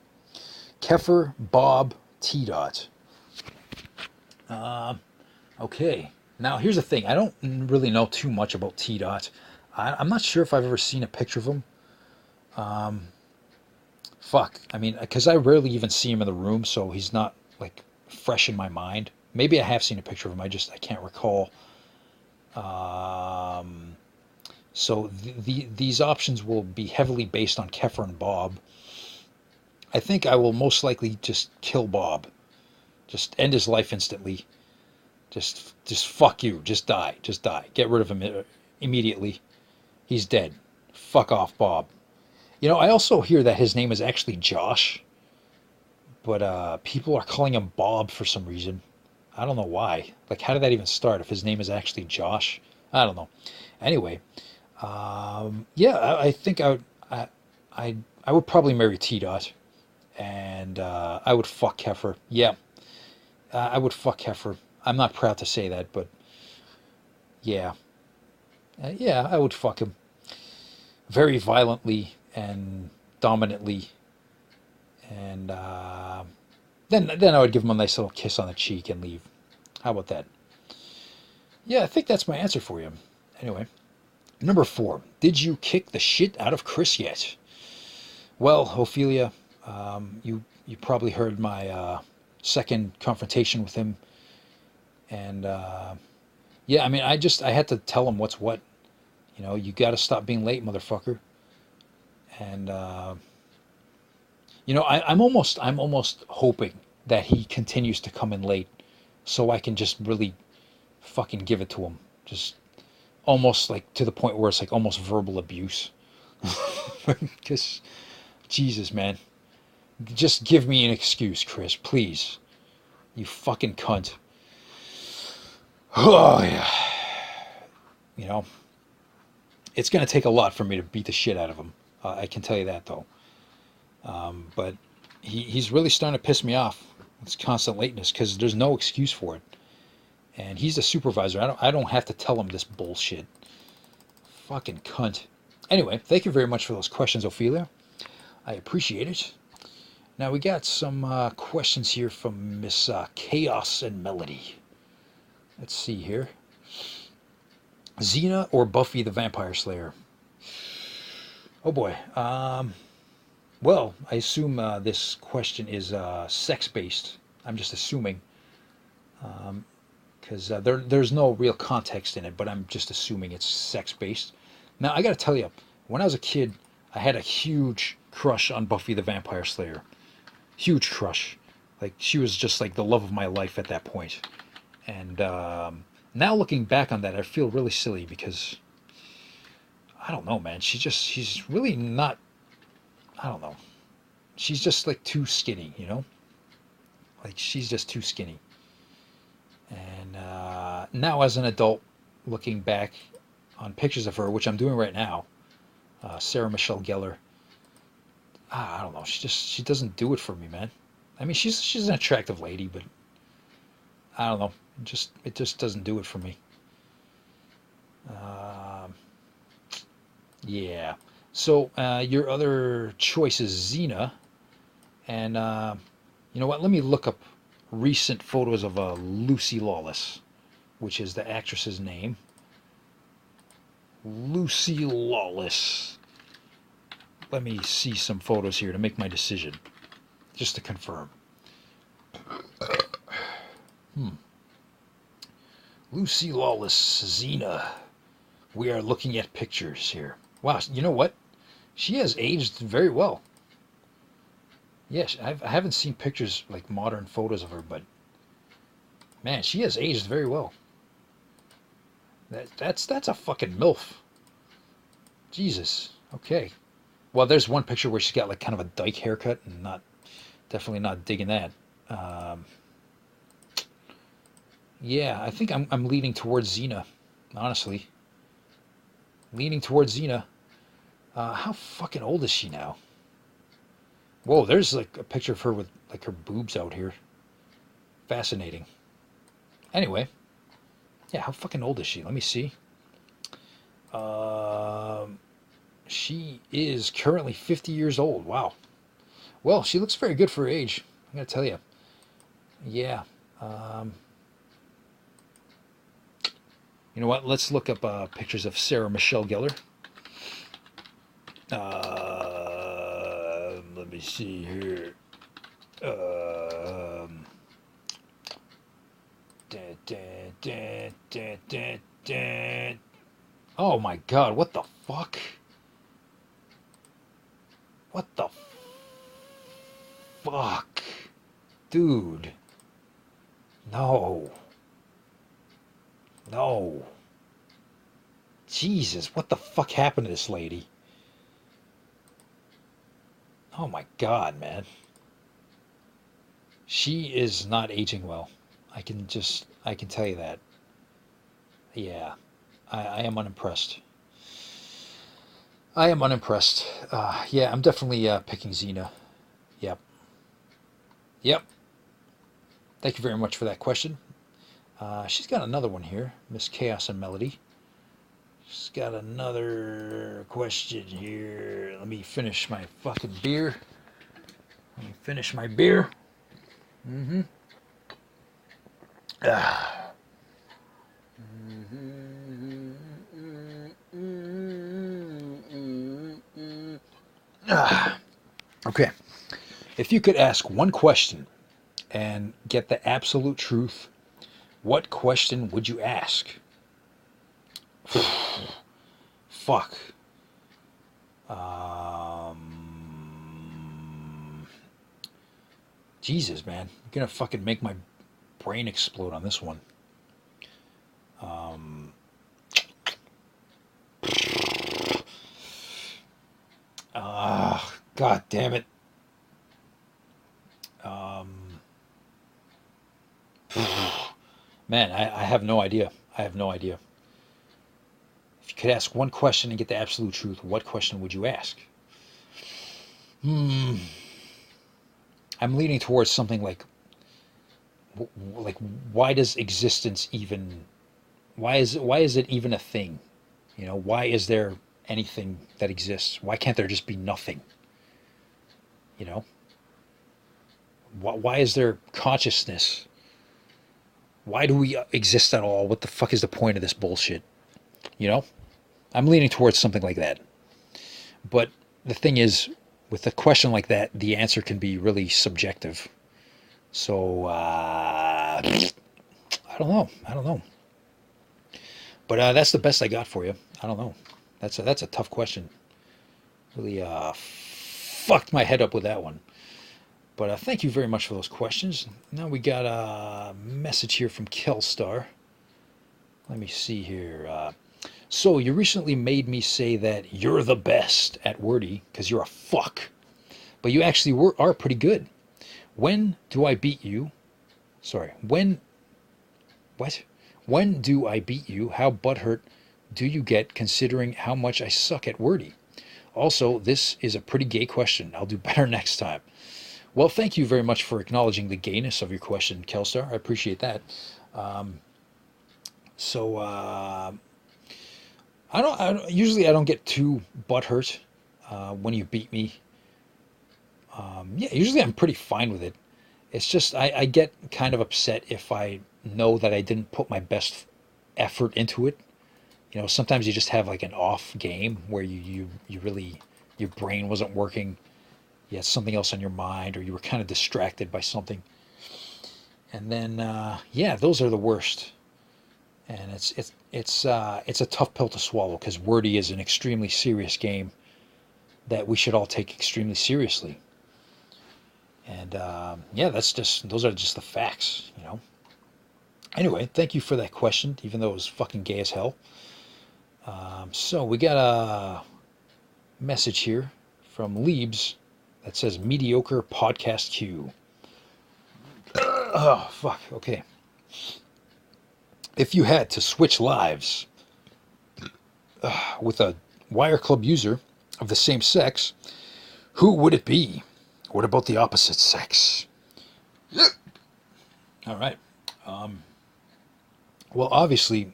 Kefir, Bob, T-Dot. Okay. Now, here's the thing. I don't really know too much about T-Dot. I'm not sure if I've ever seen a picture of him. Fuck. I mean, because I rarely even see him in the room, so he's not like fresh in my mind. Maybe I have seen a picture of him. I can't recall. So these options will be heavily based on Keffer and Bob. I think I will most likely just kill Bob. Just end his life instantly. Just fuck you. Just die. Just die. Get rid of him immediately. He's dead. Fuck off, Bob. You know, I also hear that his name is actually Josh, but people are calling him Bob for some reason. I don't know why. Like, how did that even start if his name is actually Josh? I don't know. Anyway, yeah, I think I would probably marry T-Dot, and I would fuck Keffer. Yeah, I would fuck Keffer. I'm not proud to say that, but yeah. Yeah, I would fuck him. Very violently and dominantly. And then I would give him a nice little kiss on the cheek and leave. How about that? Yeah, I think that's my answer for you. Anyway, number 4. Did you kick the shit out of Chris yet? Well, Ophelia, you probably heard my second confrontation with him. And yeah, I mean, I had to tell him what's what. You know, you got to stop being late, motherfucker. And you know, I'm almost hoping that he continues to come in late, so I can just really fucking give it to him. Just almost like to the point where it's like almost verbal abuse. Because, Jesus, man, just give me an excuse, Chris, please. You fucking cunt. Oh yeah. You know, it's gonna take a lot for me to beat the shit out of him. I can tell you that, though. But he's really starting to piss me off. It's constant lateness because there's no excuse for it. And he's the supervisor. I don't have to tell him this bullshit. Fucking cunt. Anyway, thank you very much for those questions, Ophelia. I appreciate it. Now we got some questions here from Miss Chaos and Melody. Let's see here. Xena or Buffy the Vampire Slayer? Oh boy. Well, I assume this question is sex-based. I'm just assuming. Because there's no real context in it, but I'm just assuming it's sex-based. Now, I gotta tell you, when I was a kid, I had a huge crush on Buffy the Vampire Slayer. Huge crush. Like, she was just like the love of my life at that point. And now looking back on that, I feel really silly because, I don't know, man. She's really not, I don't know. She's just like too skinny, you know? Like, she's just too skinny. And now as an adult, looking back on pictures of her, which I'm doing right now, Sarah Michelle Gellar, I don't know. She doesn't do it for me, man. I mean, she's an attractive lady, but I don't know. It just doesn't do it for me. Yeah. So your other choice is Xena, and you know what? Let me look up recent photos of Lucy Lawless, which is the actress's name. Lucy Lawless. Let me see some photos here to make my decision, just to confirm. Lucy Lawless, Xena. We are looking at pictures here. Wow, you know what? She has aged very well. Yes, I haven't seen pictures, like modern photos of her, but man, she has aged very well. That's a fucking MILF. Jesus. Okay. Well, there's one picture where she's got like kind of a dyke haircut, and definitely not digging that. Yeah, I think I'm leaning towards Xena, honestly. Leaning towards Xena. How fucking old is she now? Whoa, there's like a picture of her with like her boobs out here. Fascinating. Anyway, yeah, how fucking old is she? Let me see. She is currently 50 years old. Wow. Well, she looks very good for her age, I gotta tell you. Yeah. You know what? Let's look up pictures of Sarah Michelle Gellar. Let me see here. Oh my god, what the fuck? What the fuck? Dude. No. No. Jesus, what the fuck happened to this lady? Oh my god, man. She is not aging well. I can tell you that. Yeah. I am unimpressed. I am unimpressed. Yeah, I'm definitely picking Xena. Yep. Yep. Thank you very much for that question. She's got another one here, Miss Chaos and Melody. She's got another question here. Let me finish my fucking beer. Let me finish my beer. Mm-hmm. Okay. If you could ask one question and get the absolute truth, what question would you ask? Fuck. Jesus, man. You're gonna fucking make my brain explode on this one. God damn it. Man, I have no idea. I have no idea. If you could ask one question and get the absolute truth, what question would you ask? I'm leaning towards something like why does existence even, why is it even a thing? You know, why is there anything that exists? Why can't there just be nothing? You know, why is there consciousness? Why do we exist at all? What the fuck is the point of this bullshit? You know, I'm leaning towards something like that. But the thing is, with a question like that, the answer can be really subjective. So, I don't know. I don't know. But that's the best I got for you. I don't know. That's a tough question. Really fucked my head up with that one. But thank you very much for those questions. Now we got a message here from Kelstar. Let me see here. So you recently made me say that you're the best at wordy because you're a fuck. But you actually are pretty good. When do I beat you? Sorry. What? When do I beat you? How butthurt do you get considering how much I suck at wordy? Also, this is a pretty gay question. I'll do better next time. Well, thank you very much for acknowledging the gayness of your question, Kelstar. I appreciate that. I don't usually I don't get too butthurt when you beat me. Yeah, usually I'm pretty fine with it. It's just I get kind of upset if I know that I didn't put my best effort into it. You know, sometimes you just have like an off game where you really, your brain wasn't working. You had something else on your mind, or you were kind of distracted by something. And then, yeah, those are the worst. And it's a tough pill to swallow because wordy is an extremely serious game that we should all take extremely seriously. And yeah, those are just the facts, you know. Anyway, thank you for that question, even though it was fucking gay as hell. So we got a message here from Leebs that says mediocre podcast queue. Oh, fuck. Okay. If you had to switch lives with a WireClub user of the same sex, who would it be? What about the opposite sex? All right. Well, obviously,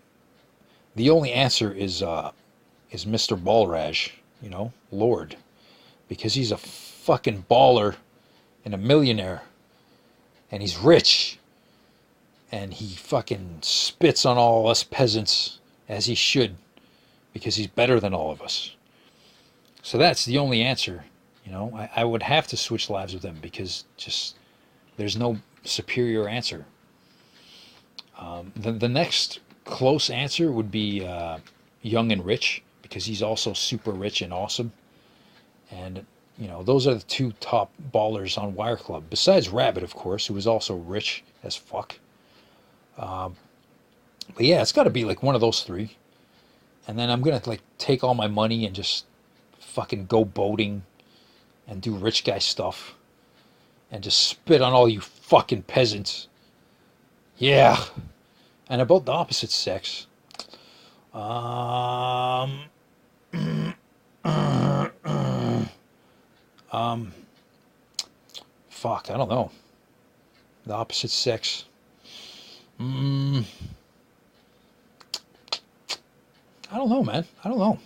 the only answer is Mr. Balraj, you know, Lord, because he's a fucking baller and a millionaire, and he's rich, and he fucking spits on all us peasants as he should, because he's better than all of us. So that's the only answer, you know. I would have to switch lives with him because just there's no superior answer. The next close answer would be Young and Rich, because he's also super rich and awesome. And, you know, those are the two top ballers on WireClub, besides Rabbit, of course, who is also rich as fuck. But yeah, it's got to be like one of those three. And then I'm going to like take all my money and just fucking go boating and do rich guy stuff and just spit on all you fucking peasants. Yeah. And about the opposite sex, fuck, I don't know. The opposite sex. I don't know, man. I don't know.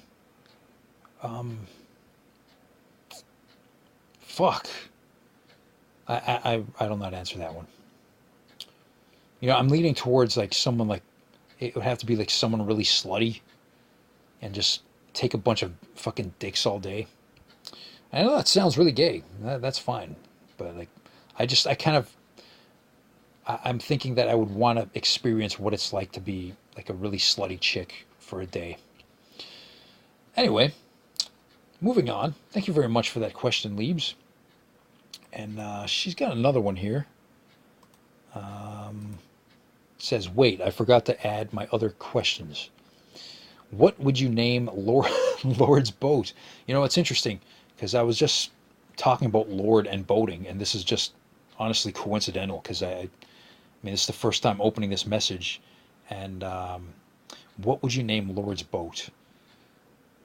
Fuck. I don't know how to answer that one. You know, I'm leaning towards like someone like, it would have to be like someone really slutty and just take a bunch of fucking dicks all day. I know that sounds really gay. That's fine. But like, I'm thinking that I would want to experience what it's like to be like a really slutty chick for a day. Anyway, moving on. Thank you very much for that question, Leebs. And she's got another one here. Says, wait, I forgot to add my other questions. What would you name Lord's boat? You know, it's interesting because I was just talking about Lord and boating, and this is just honestly coincidental because I mean, this is the first time opening this message. And what would you name Lord's boat?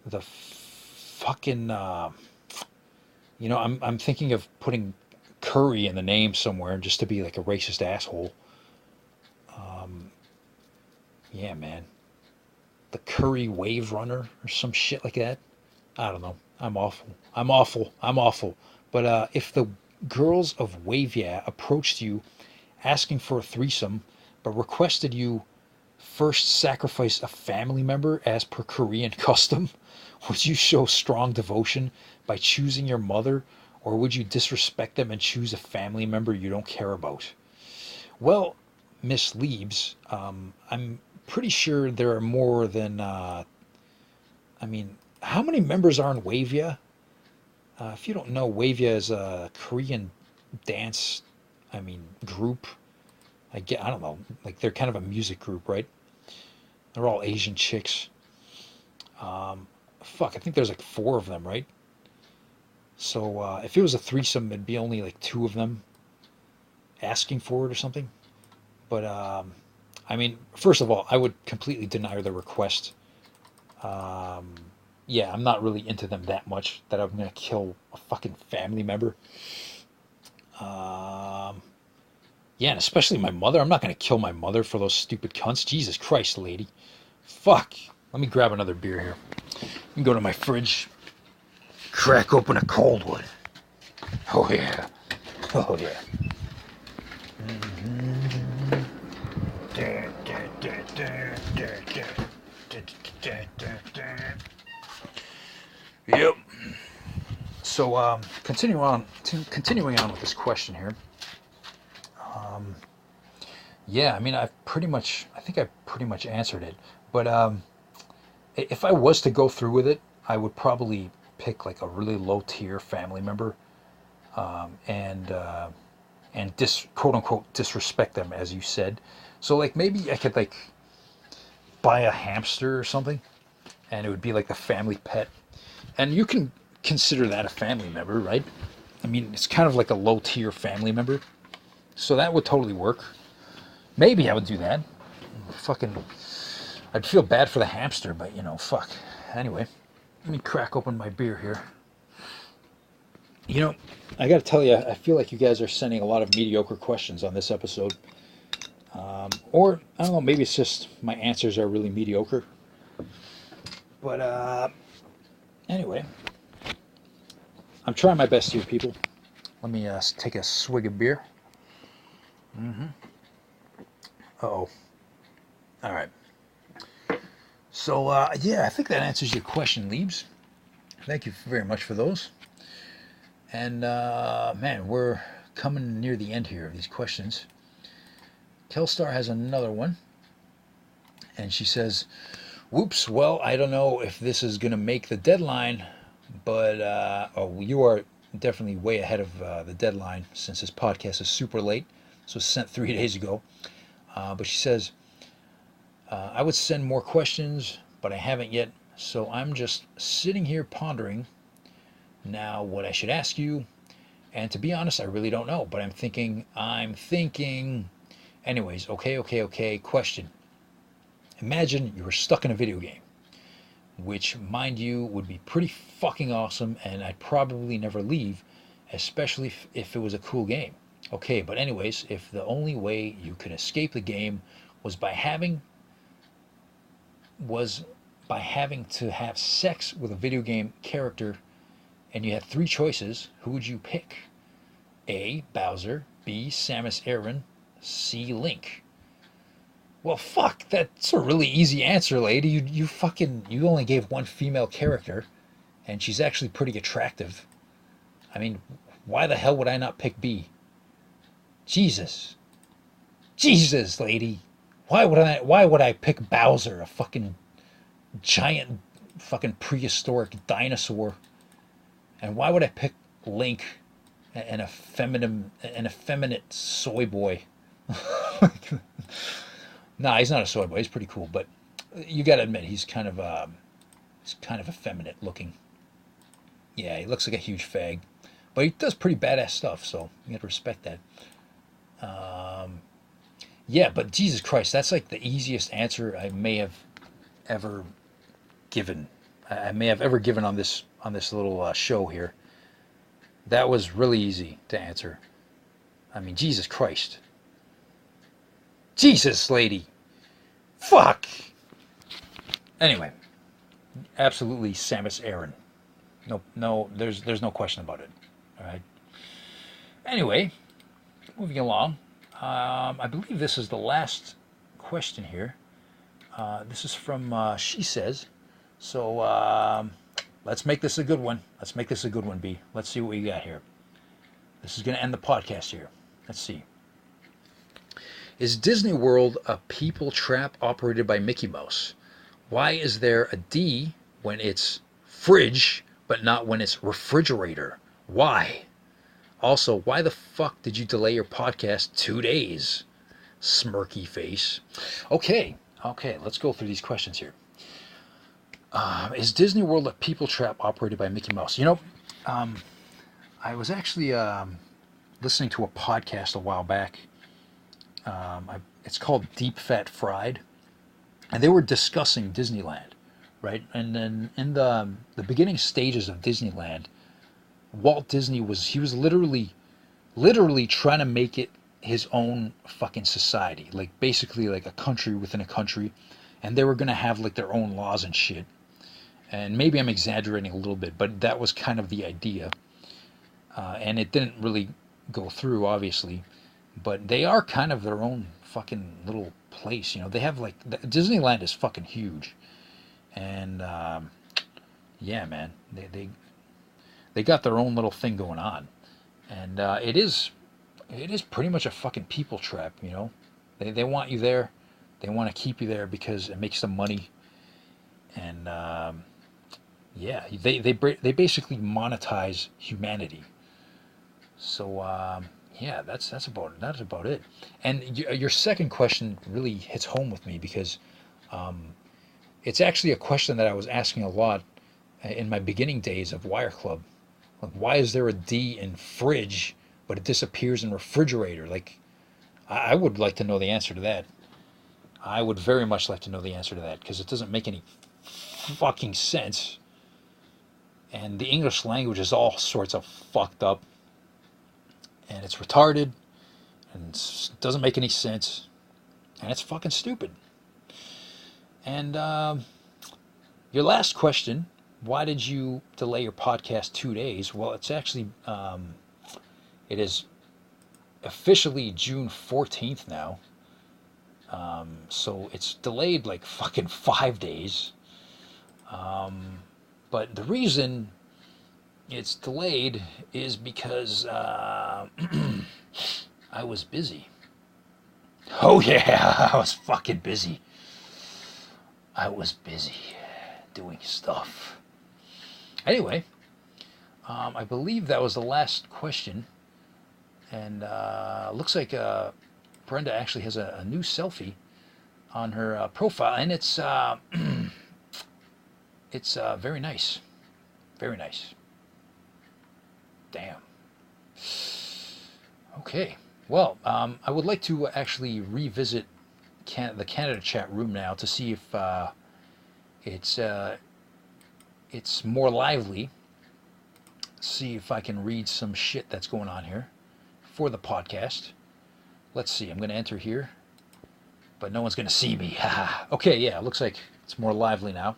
The fucking, you know, I'm thinking of putting Curry in the name somewhere just to be like a racist asshole. Yeah, man. The Curry Wave Runner or some shit like that. I don't know. I'm awful. But if the girls of Wavia approached you asking for a threesome, but requested you first sacrifice a family member as per Korean custom, would you show strong devotion by choosing your mother, or would you disrespect them and choose a family member you don't care about? Well, Miss Leebs, I'm pretty sure there are more than, I mean, how many members are in Wavia? If you don't know, Wavia is a Korean dance, group. I don't know, like they're kind of a music group, right? They're all Asian chicks. Fuck, I think there's like 4 of them, right? So if it was a threesome, it'd be only like 2 of them asking for it or something. But I mean, first of all, I would completely deny their request. Yeah, I'm not really into them that much that I'm gonna kill a fucking family member. Yeah, and especially my mother. I'm not gonna kill my mother for those stupid cunts. Jesus Christ, lady. Fuck. Let me grab another beer here. Let me go to my fridge. Crack open a cold one. Oh yeah. Oh yeah. Yep. So continuing on with this question here. Yeah, I mean, I think I pretty much answered it. But if I was to go through with it, I would probably pick like a really low tier family member, and quote unquote disrespect them, as you said. So like maybe I could like buy a hamster or something, and it would be like the family pet, and you can consider that a family member, right? I mean, it's kind of like a low tier family member, so that would totally work. Maybe I would do that. Fucking, I'd feel bad for the hamster, but you know, fuck. Anyway, let me crack open my beer here. You know, I gotta tell you, I feel like you guys are sending a lot of mediocre questions on this episode. Or, I don't know, maybe it's just my answers are really mediocre. But, anyway. I'm trying my best here, people. Let me take a swig of beer. Uh-oh. All right. So, yeah, I think that answers your question, Leebs. Thank you very much for those. And, man, we're coming near the end here of these questions. Telstar has another one. And she says, whoops, well, I don't know if this is going to make the deadline, but you are definitely way ahead of the deadline since this podcast is super late. So it's sent 3 days ago. But she says, I would send more questions, but I haven't yet. So I'm just sitting here pondering now what I should ask you. And to be honest, I really don't know. But I'm thinking. Anyways, okay. Question. Imagine you were stuck in a video game, which, mind you, would be pretty fucking awesome, and I'd probably never leave, especially if it was a cool game. Okay, but anyways, if the only way you could escape the game was by having to have sex with a video game character, and you had 3 choices, who would you pick? A. Bowser, B. Samus Aran, C. Link. Well, fuck, that's a really easy answer, lady. You only gave one female character, and she's actually pretty attractive. I mean, why the hell would I not pick B? Jesus, lady. Why would I pick Bowser, a fucking giant fucking prehistoric dinosaur? And why would I pick Link, an effeminate soy boy? Nah, he's not a soy boy. He's pretty cool, but you got to admit he's kind of effeminate looking. Yeah, he looks like a huge fag, but he does pretty badass stuff. So you got to respect that. Yeah, but Jesus Christ, that's like the easiest answer I may have ever given. I may have ever given on this little show here. That was really easy to answer. I mean, Jesus Christ. Jesus, lady. Fuck. Anyway, absolutely Samus Aran. No, there's no question about it. All right. Anyway, moving along. I believe this is the last question here. This is from She Says. So let's make this a good one. B. Let's see what we got here. This is going to end the podcast here. Let's see. Is Disney World a people trap operated by Mickey Mouse? Why is there a D when it's fridge, but not when it's refrigerator? Why? Also, why the fuck did you delay your podcast 2 days? Smirky face. Okay, let's go through these questions here. Is Disney World a people trap operated by Mickey Mouse? You know, I was actually listening to a podcast a while back. It's called Deep Fat Fried, and they were discussing Disneyland, right? And then in the beginning stages of Disneyland, Walt Disney was literally trying to make it his own fucking society, like basically like a country within a country, and they were gonna have like their own laws and shit. And maybe I'm exaggerating a little bit, but that was kind of the idea, and it didn't really go through, obviously. But they are kind of their own fucking little place, you know. They have like Disneyland is fucking huge, and yeah, man, they got their own little thing going on, and it is pretty much a fucking people trap, you know. They want you there, they want to keep you there because it makes them money, and yeah, they basically monetize humanity. So. Yeah, that's about it. And your second question really hits home with me because it's actually a question that I was asking a lot in my beginning days of WireClub. Like, why is there a D in fridge, but it disappears in refrigerator? Like, I would like to know the answer to that. I would very much like to know the answer to that because it doesn't make any fucking sense. And the English language is all sorts of fucked up. And it's retarded, and it doesn't make any sense, and it's fucking stupid. And your last question, why did you delay your podcast 2 days? Well, it's actually, it is officially June 14th now, so it's delayed like fucking 5 days. But the reason it's delayed is because I was busy. Oh yeah, I was fucking busy. I was busy doing stuff. Anyway, I believe that was the last question. And looks like Brenda actually has a new selfie on her profile, and it's it's very nice, very nice. Damn. Okay. Well, I would like to actually revisit the Canada chat room now to see if it's more lively. See if I can read some shit that's going on here for the podcast. Let's see. I'm going to enter here, but no one's going to see me. Okay, yeah. Looks like it's more lively now.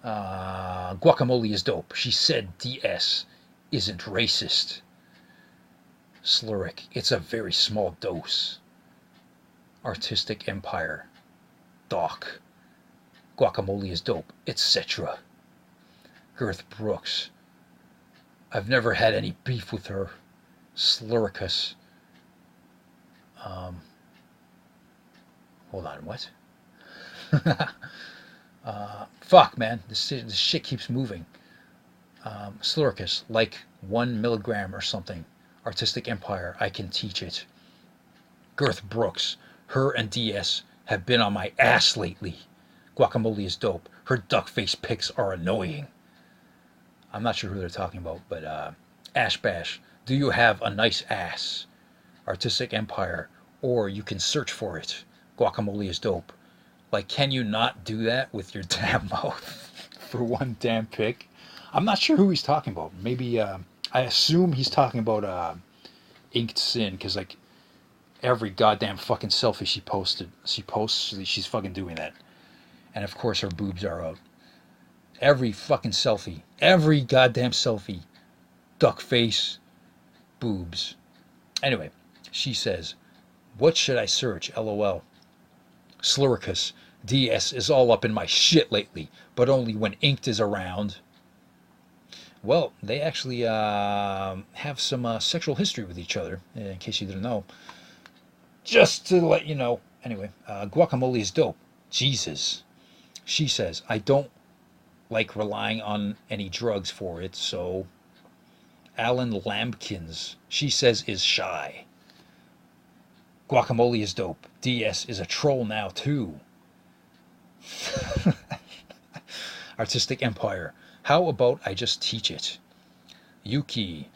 Guacamole is dope. She said DS isn't racist. Sluric, it's a very small dose. Artistic Empire. Doc. Guacamole is dope, etc. Girth Brooks. I've never had any beef with her. Sluricus. Hold on, what? Fuck, man. This shit keeps moving. Sluricus, like 1 milligram or something. Artistic Empire, I can teach it. Girth Brooks, her and DS have been on my ass lately. Guacamole is dope. Her duck face pics are annoying. I'm not sure who they're talking about, but Ash Bash, do you have a nice ass? Artistic Empire, or you can search for it. Guacamole is dope. Like, can you not do that with your damn mouth for one damn pic? I'm not sure who he's talking about. Maybe, I assume he's talking about Inked Sin, because, like, every goddamn fucking selfie she posts, she's fucking doing that. And, of course, her boobs are out. Every fucking selfie. Every goddamn selfie. Duck face. Boobs. Anyway, she says, what should I search? LOL. Sluricus. DS is all up in my shit lately, but only when Inked is around. Well, they actually have some sexual history with each other, in case you didn't know. Just to let you know. Anyway, guacamole is dope. Jesus. She says, I don't like relying on any drugs for it, so... Alan Lambkins, she says, is shy. Guacamole is dope. DS is a troll now, too. Artistic Empire. How about I just teach it? Yuki,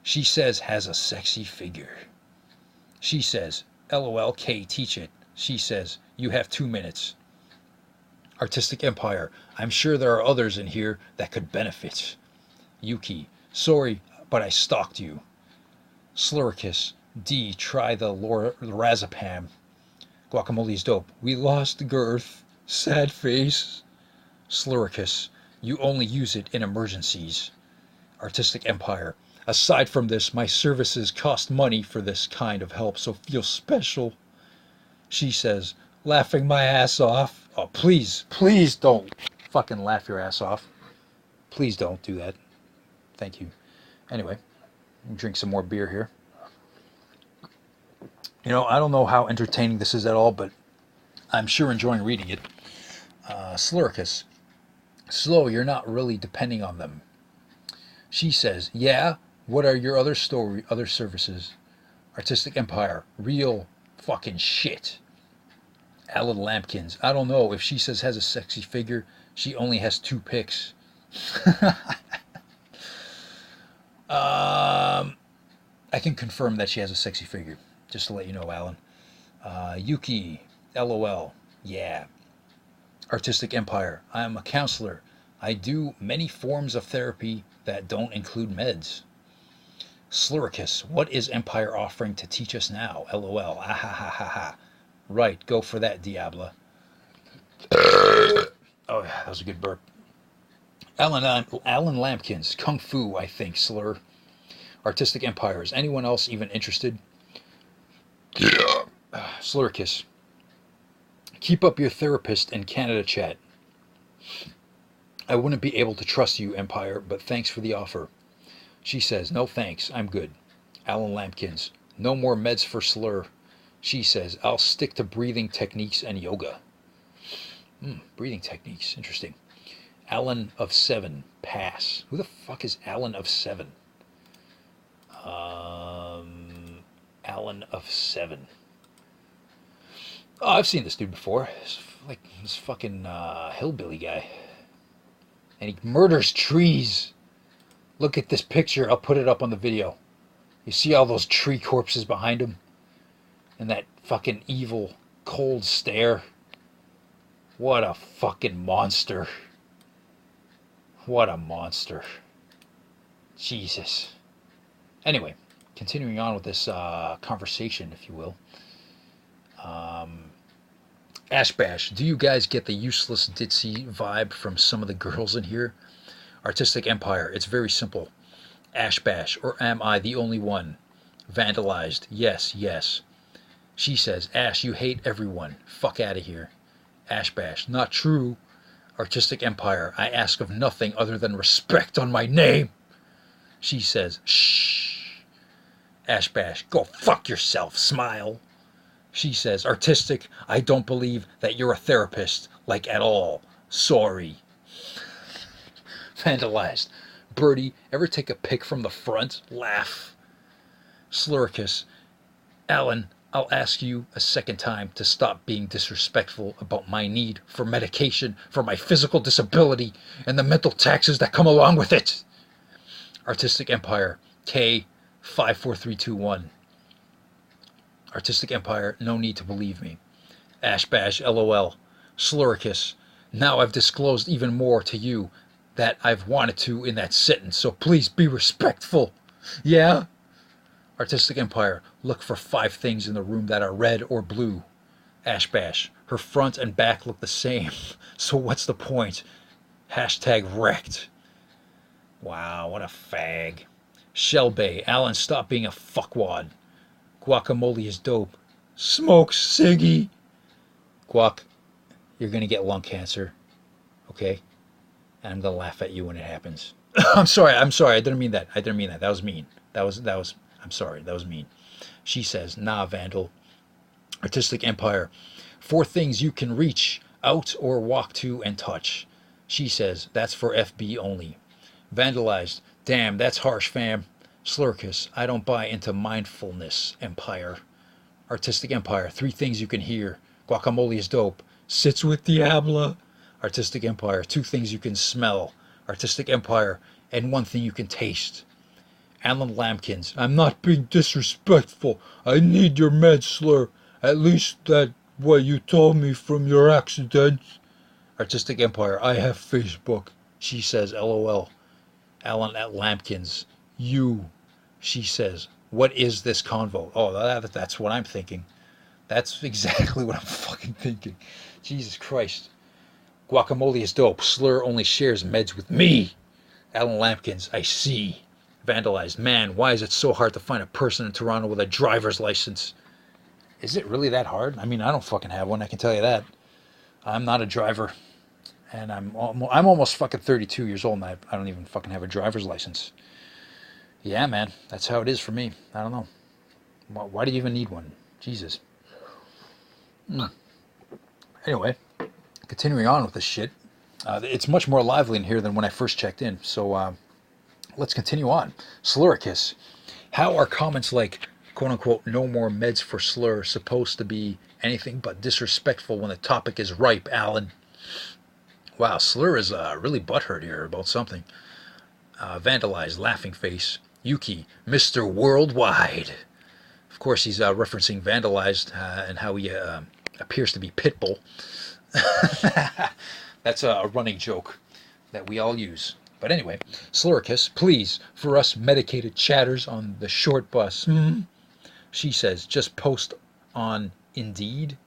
she says, has a sexy figure. She says, LOL, K, teach it. She says, you have 2 minutes. Artistic Empire. I'm sure there are others in here that could benefit. Yuki, sorry, but I stalked you. Sluricus, D, try the lorazepam. Guacamole's dope. We lost Girth. Sad face. Sluricus, you only use it in emergencies. Artistic Empire. Aside from this, my services cost money for this kind of help, so feel special. She says, laughing my ass off. Oh, please, please don't fucking laugh your ass off. Please don't do that. Thank you. Anyway, drink some more beer here. You know, I don't know how entertaining this is at all, but I'm sure enjoying reading it. Sluricus. Slow, you're not really depending on them. She says, yeah, what are your other services? Artistic Empire. Real fucking shit. Alan Lampkins. I don't know. If she says has a sexy figure, she only has 2 pics. I can confirm that she has a sexy figure. Just to let you know, Alan. Yuki. LOL. Yeah. Artistic Empire. I am a counselor. I do many forms of therapy that don't include meds. Sluricus. What is Empire offering to teach us now? LOL. Ah ha ha ha ha. Right, go for that, Diabla. Oh, yeah, that was a good burp. Alan Lampkins. Kung Fu, I think, Slur. Artistic Empire. Is anyone else even interested? Yeah. Sluricus. Keep up your therapist in Canada chat. I wouldn't be able to trust you, Empire, but thanks for the offer. She says, no thanks, I'm good. Alan Lampkins. No more meds for Slur. She says, I'll stick to breathing techniques and yoga. Breathing techniques, interesting. Alan of 7, pass. Who the fuck is Alan of 7? Alan of 7. Oh, I've seen this dude before. It's like this fucking hillbilly guy. And he murders trees. Look at this picture. I'll put it up on the video. You see all those tree corpses behind him? And that fucking evil, cold stare. What a fucking monster. What a monster. Jesus. Anyway, continuing on with this conversation, if you will. Ash Bash, do you guys get the useless ditzy vibe from some of the girls in here? Artistic Empire, it's very simple. Ash Bash, or am I the only one? Vandalized, yes, yes. She says, Ash, you hate everyone. Fuck out of here. Ash Bash, not true. Artistic Empire, I ask of nothing other than respect on my name. She says, shh. Ash Bash, go fuck yourself, smile. She says, Artistic, I don't believe that you're a therapist, like at all. Sorry. Vandalized. Birdie, ever take a pic from the front? Laugh. Sluricus, Alan, I'll ask you a second time to stop being disrespectful about my need for medication for my physical disability and the mental taxes that come along with it. Artistic Empire, K54321. Artistic Empire, no need to believe me. Ash Bash, LOL. Sluricus, now I've disclosed even more to you that I've wanted to in that sentence, so please be respectful. Yeah? Artistic Empire, look for 5 things in the room that are red or blue. Ash Bash, her front and back look the same, so what's the point? Hashtag wrecked. Wow, what a fag. Shellbay, Alan, stop being a fuckwad. Guacamole is dope. Smoke ciggy. Guac, you're going to get lung cancer. Okay? And I'm going to laugh at you when it happens. I'm sorry. I didn't mean that. That was mean. I'm sorry. That was mean. She says, nah, Vandal. Artistic Empire. 4 things you can reach out or walk to and touch. She says, that's for FB only. Vandalized. Damn, that's harsh, fam. Slurkus, I don't buy into mindfulness, Empire. Artistic Empire, 3 things you can hear. Guacamole is dope. Sits with Diabla. Artistic Empire, 2 things you can smell. Artistic Empire, and 1 thing you can taste. Alan Lampkins, I'm not being disrespectful. I need your meds, Slur. At least that what you told me from your accident. Artistic Empire, I have Facebook. She says, LOL. Alan at Lampkins, you. She says, what is this convo? Oh, that's what I'm thinking. That's exactly what I'm fucking thinking. Jesus Christ. Guacamole is dope. Slur only shares meds with me. Alan Lampkins, I see. Vandalized. Man, why is it so hard to find a person in Toronto with a driver's license? Is it really that hard? I mean, I don't fucking have one, I can tell you that. I'm not a driver. And I'm almost fucking 32 years old and I don't even fucking have a driver's license. Yeah, man, that's how it is for me. I don't know. Why do you even need one? Jesus. Anyway, continuing on with this shit. It's much more lively in here than when I first checked in. So let's continue on. Sluricus. How are comments like, quote unquote, no more meds for slur supposed to be anything but disrespectful when the topic is ripe, Alan? Wow, Slur is really butthurt here about something. Vandalized, laughing face. Yuki, Mr. Worldwide. Of course, he's referencing Vandalized and how he appears to be Pitbull. That's a running joke that we all use. But anyway, Sluricus, please, for us medicated chatters on the short bus. She says, just post on Indeed.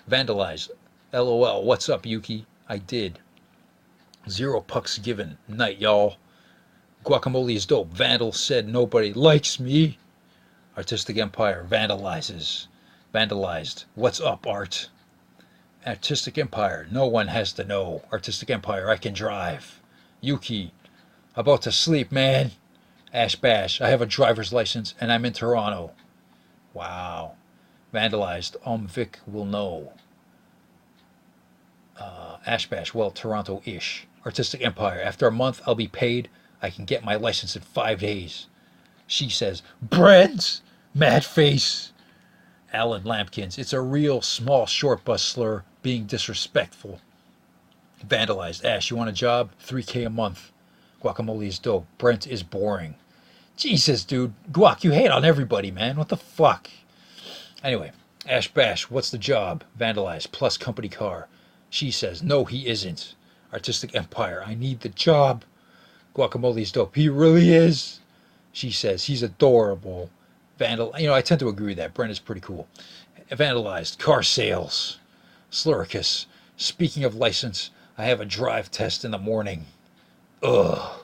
Vandalized. LOL, what's up, Yuki? I did. 0 pucks given. Night, y'all. Guacamole is dope. Vandal said nobody likes me. Artistic Empire vandalizes. Vandalized. What's up, Art? Artistic Empire. No one has to know. Artistic Empire. I can drive. Yuki. About to sleep, man. Ash Bash. I have a driver's license and I'm in Toronto. Wow. Vandalized. Vic will know. Ashbash. Well, Toronto-ish. Artistic Empire. After a month, I'll be paid. I can get my license in 5 days. She says, Breads! Mad face. Alan Lampkins. It's a real small short bus slur being disrespectful. Vandalized. Ash, you want a job? $3K a month. Guacamole is dope. Brent is boring. Jesus, dude. Guac, you hate on everybody, man. What the fuck? Anyway, Ash Bash, what's the job? Vandalized, plus company car. She says, no, he isn't. Artistic Empire, I need the job. Guacamole is dope. He really is. She says, he's adorable. I tend to agree with that. Brent is pretty cool. Vandalized, car sales. Sluricus, speaking of license, I have a drive test in the morning. Ugh.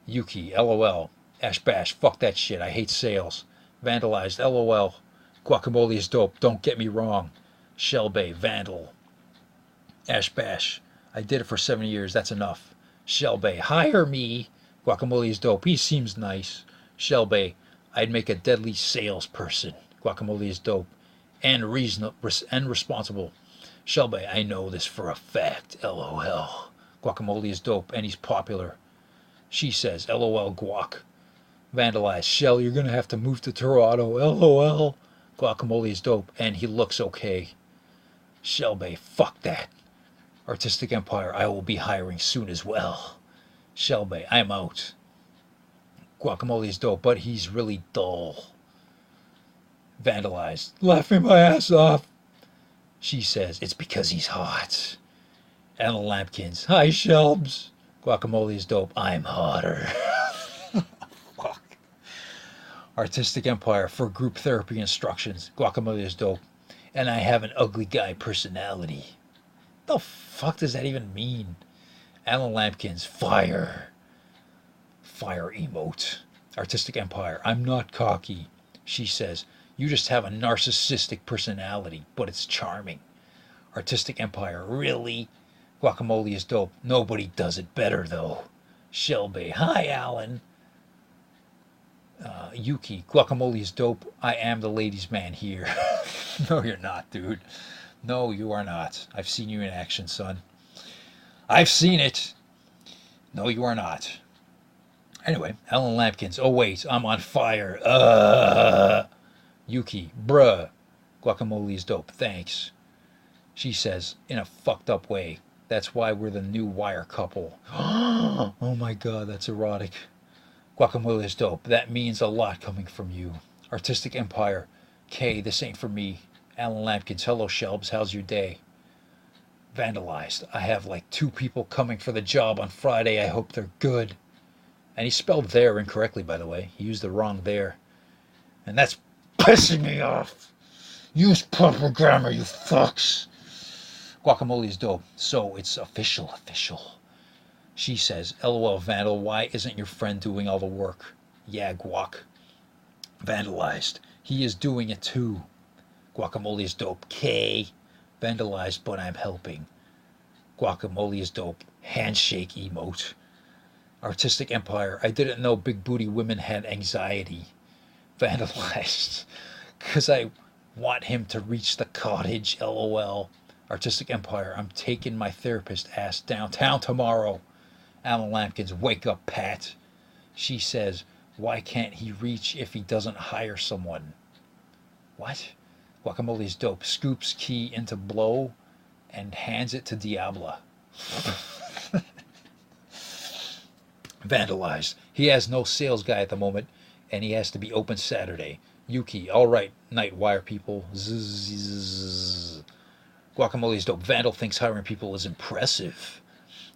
Yuki, LOL. Ash Bash, fuck that shit. I hate sales. Vandalized, LOL. Guacamole is dope. Don't get me wrong. Shelbay, Vandal. Ash Bash, I did it for 7 years. That's enough. Shelbay, hire me. Guacamole is dope. He seems nice. Shelbay, I'd make a deadly salesperson. Guacamole is dope. And reasonable and responsible. Shelbay, I know this for a fact. LOL. Guacamole is dope and he's popular. She says, LOL guac. Vandalized. Shell, you're going to have to move to Toronto. LOL. Guacamole is dope and he looks okay. Shelbay, fuck that. Artistic Empire, I will be hiring soon as well. Shelbay, I'm out. Guacamole is dope, but he's really dull. Vandalized. Laughing my ass off. She says, it's because he's hot. Anna Lampkins. Hi, Shelbs. Guacamole is dope. I'm hotter. Fuck. Artistic Empire for group therapy instructions. Guacamole is dope. And I have an ugly guy personality. The fuck does that even mean? Alan Lampkins. Fire. Fire emote. Artistic Empire. I'm not cocky. She says, you just have a narcissistic personality, but it's charming. Artistic Empire. Really? Guacamole is dope. Nobody does it better, though. Shelby. Hi, Alan. Yuki. Guacamole is dope. I am the ladies' man here. No, you're not, dude. No, you are not. I've seen you in action, son. I've seen it. No, you are not. Anyway, Alan Lampkins. Oh, wait. I'm on fire. Yuki. Bruh. Guacamole is dope. Thanks. She says, in a fucked up way. That's why we're the new Wire couple. Oh my god, that's erotic. Guacamole is dope. That means a lot coming from you. Artistic Empire. K, this ain't for me. Alan Lampkins. Hello, Shelbs. How's your day? Vandalized. I have like 2 people coming for the job on Friday. I hope they're good. And he spelled there incorrectly, by the way. He used the wrong there. And that's pissing me off. Use proper grammar, you fucks. Guacamole is dope. So it's official. She says, LOL, Vandal, why isn't your friend doing all the work? Yeah, Guac. Vandalized. He is doing it too. Guacamole is dope. K. Vandalized, but I'm helping. Guacamole is dope. Handshake emote. Artistic Empire. I didn't know big booty women had anxiety. Vandalized. Because I want him to reach the cottage. LOL. Artistic Empire. I'm taking my therapist ass downtown tomorrow. Alan Lampkins. Wake up, Pat. She says, why can't he reach if he doesn't hire someone? What? Guacamole is dope. Scoops key into blow and hands it to Diabla. Vandalized. He has no sales guy at the moment, and he has to be open Saturday. Yuki. All right, Nightwire people. Zzz. Guacamole is dope. Vandal thinks hiring people is impressive.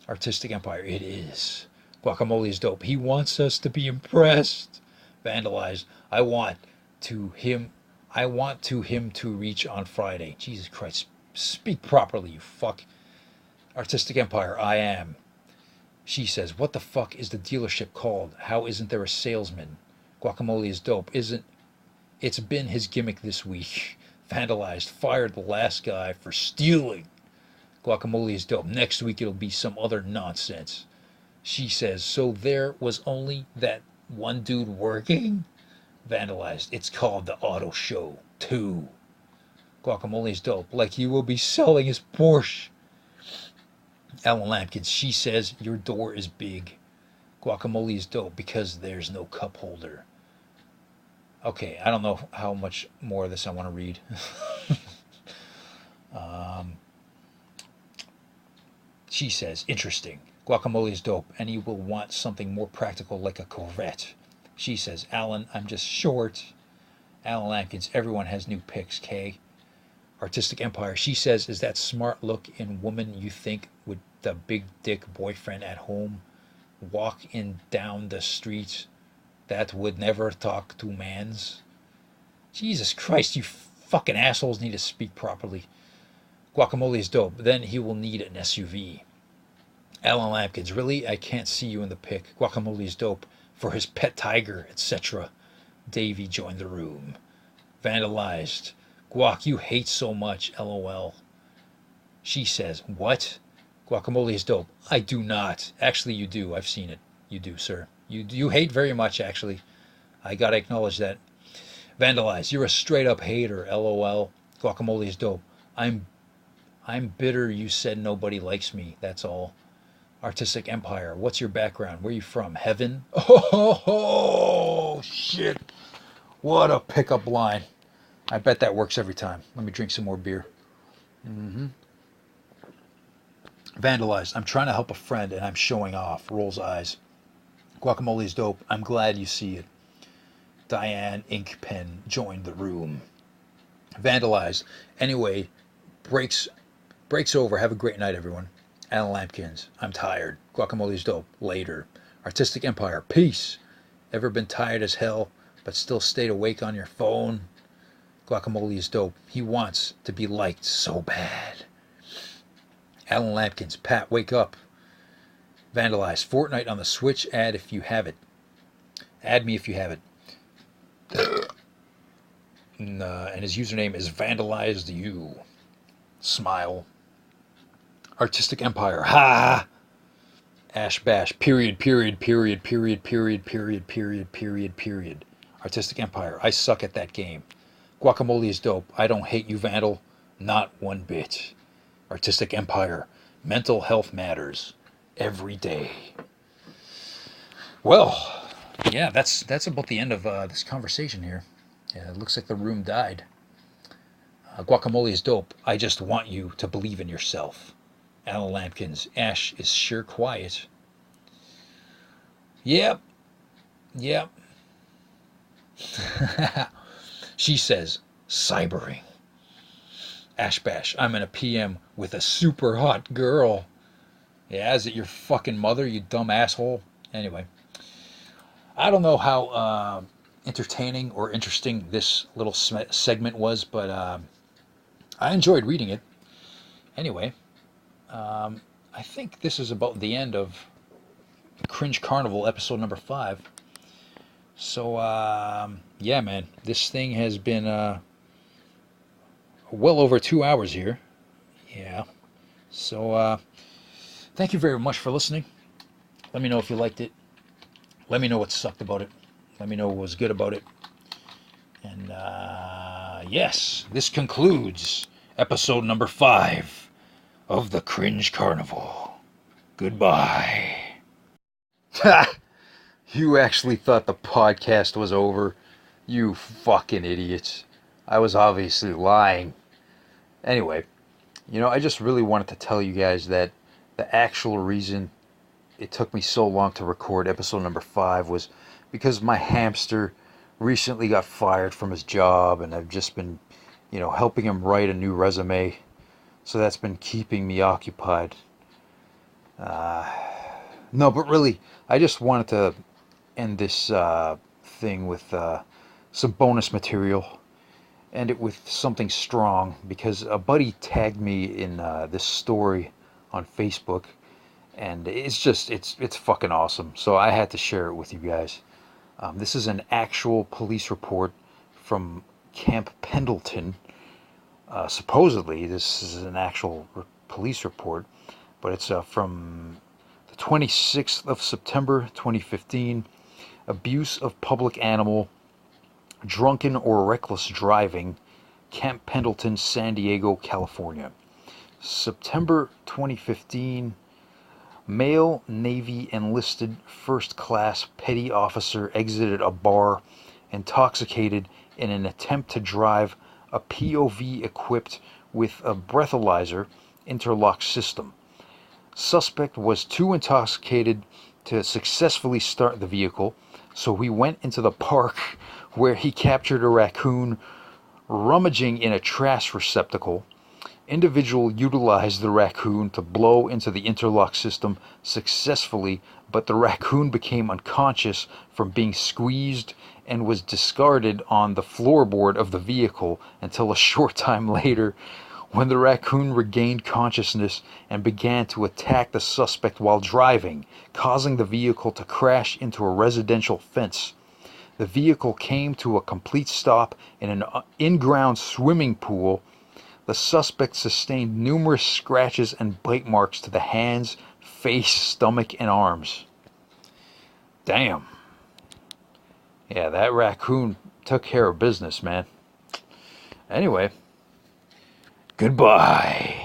Artistic Empire. It is. Guacamole is dope. He wants us to be impressed. Vandalized. I want him to reach on Friday. Jesus Christ. Speak properly, you fuck. Artistic Empire. I am. She says, what the fuck is the dealership called? How isn't there a salesman? Guacamole is dope. It's been his gimmick this week. Vandalized. Fired the last guy for stealing. Guacamole is dope. Next week it'll be some other nonsense. She says, so there was only that one dude working? Vandalized. It's called the Auto Show 2. Guacamole is dope. Like he will be selling his Porsche. Alan Lampkins, she says your door is big. Guacamole is dope because there's no cup holder. Okay, I don't know how much more of this I want to read. She says, interesting. Guacamole is dope, and you will want something more practical like a Corvette. She says, Alan, I'm just short. Alan Lampkins, everyone has new picks, Kay. Artistic Empire, she says, is that smart look in woman you think with the big dick boyfriend at home walking down the street that would never talk to mans? Jesus Christ, you fucking assholes need to speak properly. Guacamole is dope. Then he will need an SUV. Alan Lampkins, really? I can't see you in the pic. Guacamole is dope for his pet tiger, etc. Davey joined the room. Vandalized. Guac, you hate so much, LOL. She says, what? Guacamole is dope. I do not. Actually, you do. I've seen it. You do, sir. You hate very much, actually. I gotta acknowledge that. Vandalized. You're a straight up hater, LOL. Guacamole is dope. I'm bitter you said nobody likes me, that's all. Artistic Empire, what's your background? Where are you from? Heaven? Oh, shit. What a pickup line. I bet that works every time. Let me drink some more beer. Vandalized. I'm trying to help a friend and I'm showing off. Rolls eyes. Guacamole is dope. I'm glad you see it. Diane Inkpen joined the room. Vandalized. Anyway, breaks over. Have a great night, everyone. Alan Lampkins. I'm tired. Guacamole is dope. Later. Artistic Empire. Peace. Ever been tired as hell, but still stayed awake on your phone? Guacamole is dope. He wants to be liked so bad. Alan Lampkins. Pat, wake up. Vandalized. Fortnite on the Switch. Add if you have it. Add me if you have it. And his username is VandalizedYou. Smile. Artistic Empire. Ha! Ash Bash. Period. Artistic Empire. I suck at that game. Guacamole is dope. I don't hate you, Vandal. Not one bit. Artistic Empire. Mental health matters. Every day. Well, yeah, that's about the end of this conversation here. Yeah, it looks like the room died. Guacamole is dope. I just want you to believe in yourself. Alan Lampkins. Ash is sure quiet. Yep. She says, cybering. Ash Bash. I'm in a PM with a super hot girl. Yeah, is it your fucking mother, you dumb asshole? Anyway. I don't know how entertaining or interesting this little segment was, but I enjoyed reading it. Anyway, I think this is about the end of the Cringe Carnival episode number 5. So, yeah, man, this thing has been well over 2 hours here. Yeah. So, thank you very much for listening. Let me know if you liked it. Let me know what sucked about it. Let me know what was good about it. And yes, this concludes episode number 5 of the Cringe Carnival. Goodbye. You actually thought the podcast was over? You fucking idiots. I was obviously lying. Anyway, I just really wanted to tell you guys that the actual reason it took me so long to record episode number 5 was because my hamster recently got fired from his job, and I've just been, helping him write a new resume. So that's been keeping me occupied. No, but really, I just wanted to end this thing with some bonus material. End it with something strong, because a buddy tagged me in this story on Facebook, and it's fucking awesome. So I had to share it with you guys. This is an actual police report from Camp Pendleton. Supposedly, this is an actual police report, but it's from the 26th of September, 2015. Abuse of public animal, drunken or reckless driving, Camp Pendleton, San Diego, California. September 2015, male Navy enlisted first-class petty officer exited a bar intoxicated in an attempt to drive a POV equipped with a breathalyzer interlock system. Suspect was too intoxicated to successfully start the vehicle, so he went into the park where he captured a raccoon rummaging in a trash receptacle. Individual utilized the raccoon to blow into the interlock system successfully, but the raccoon became unconscious from being squeezed and was discarded on the floorboard of the vehicle until a short time later, when the raccoon regained consciousness and began to attack the suspect while driving, causing the vehicle to crash into a residential fence. The vehicle came to a complete stop in an in-ground swimming pool. The suspect sustained numerous scratches and bite marks to the hands, face, stomach, and arms. Damn. Yeah, that raccoon took care of business, man. Anyway, goodbye.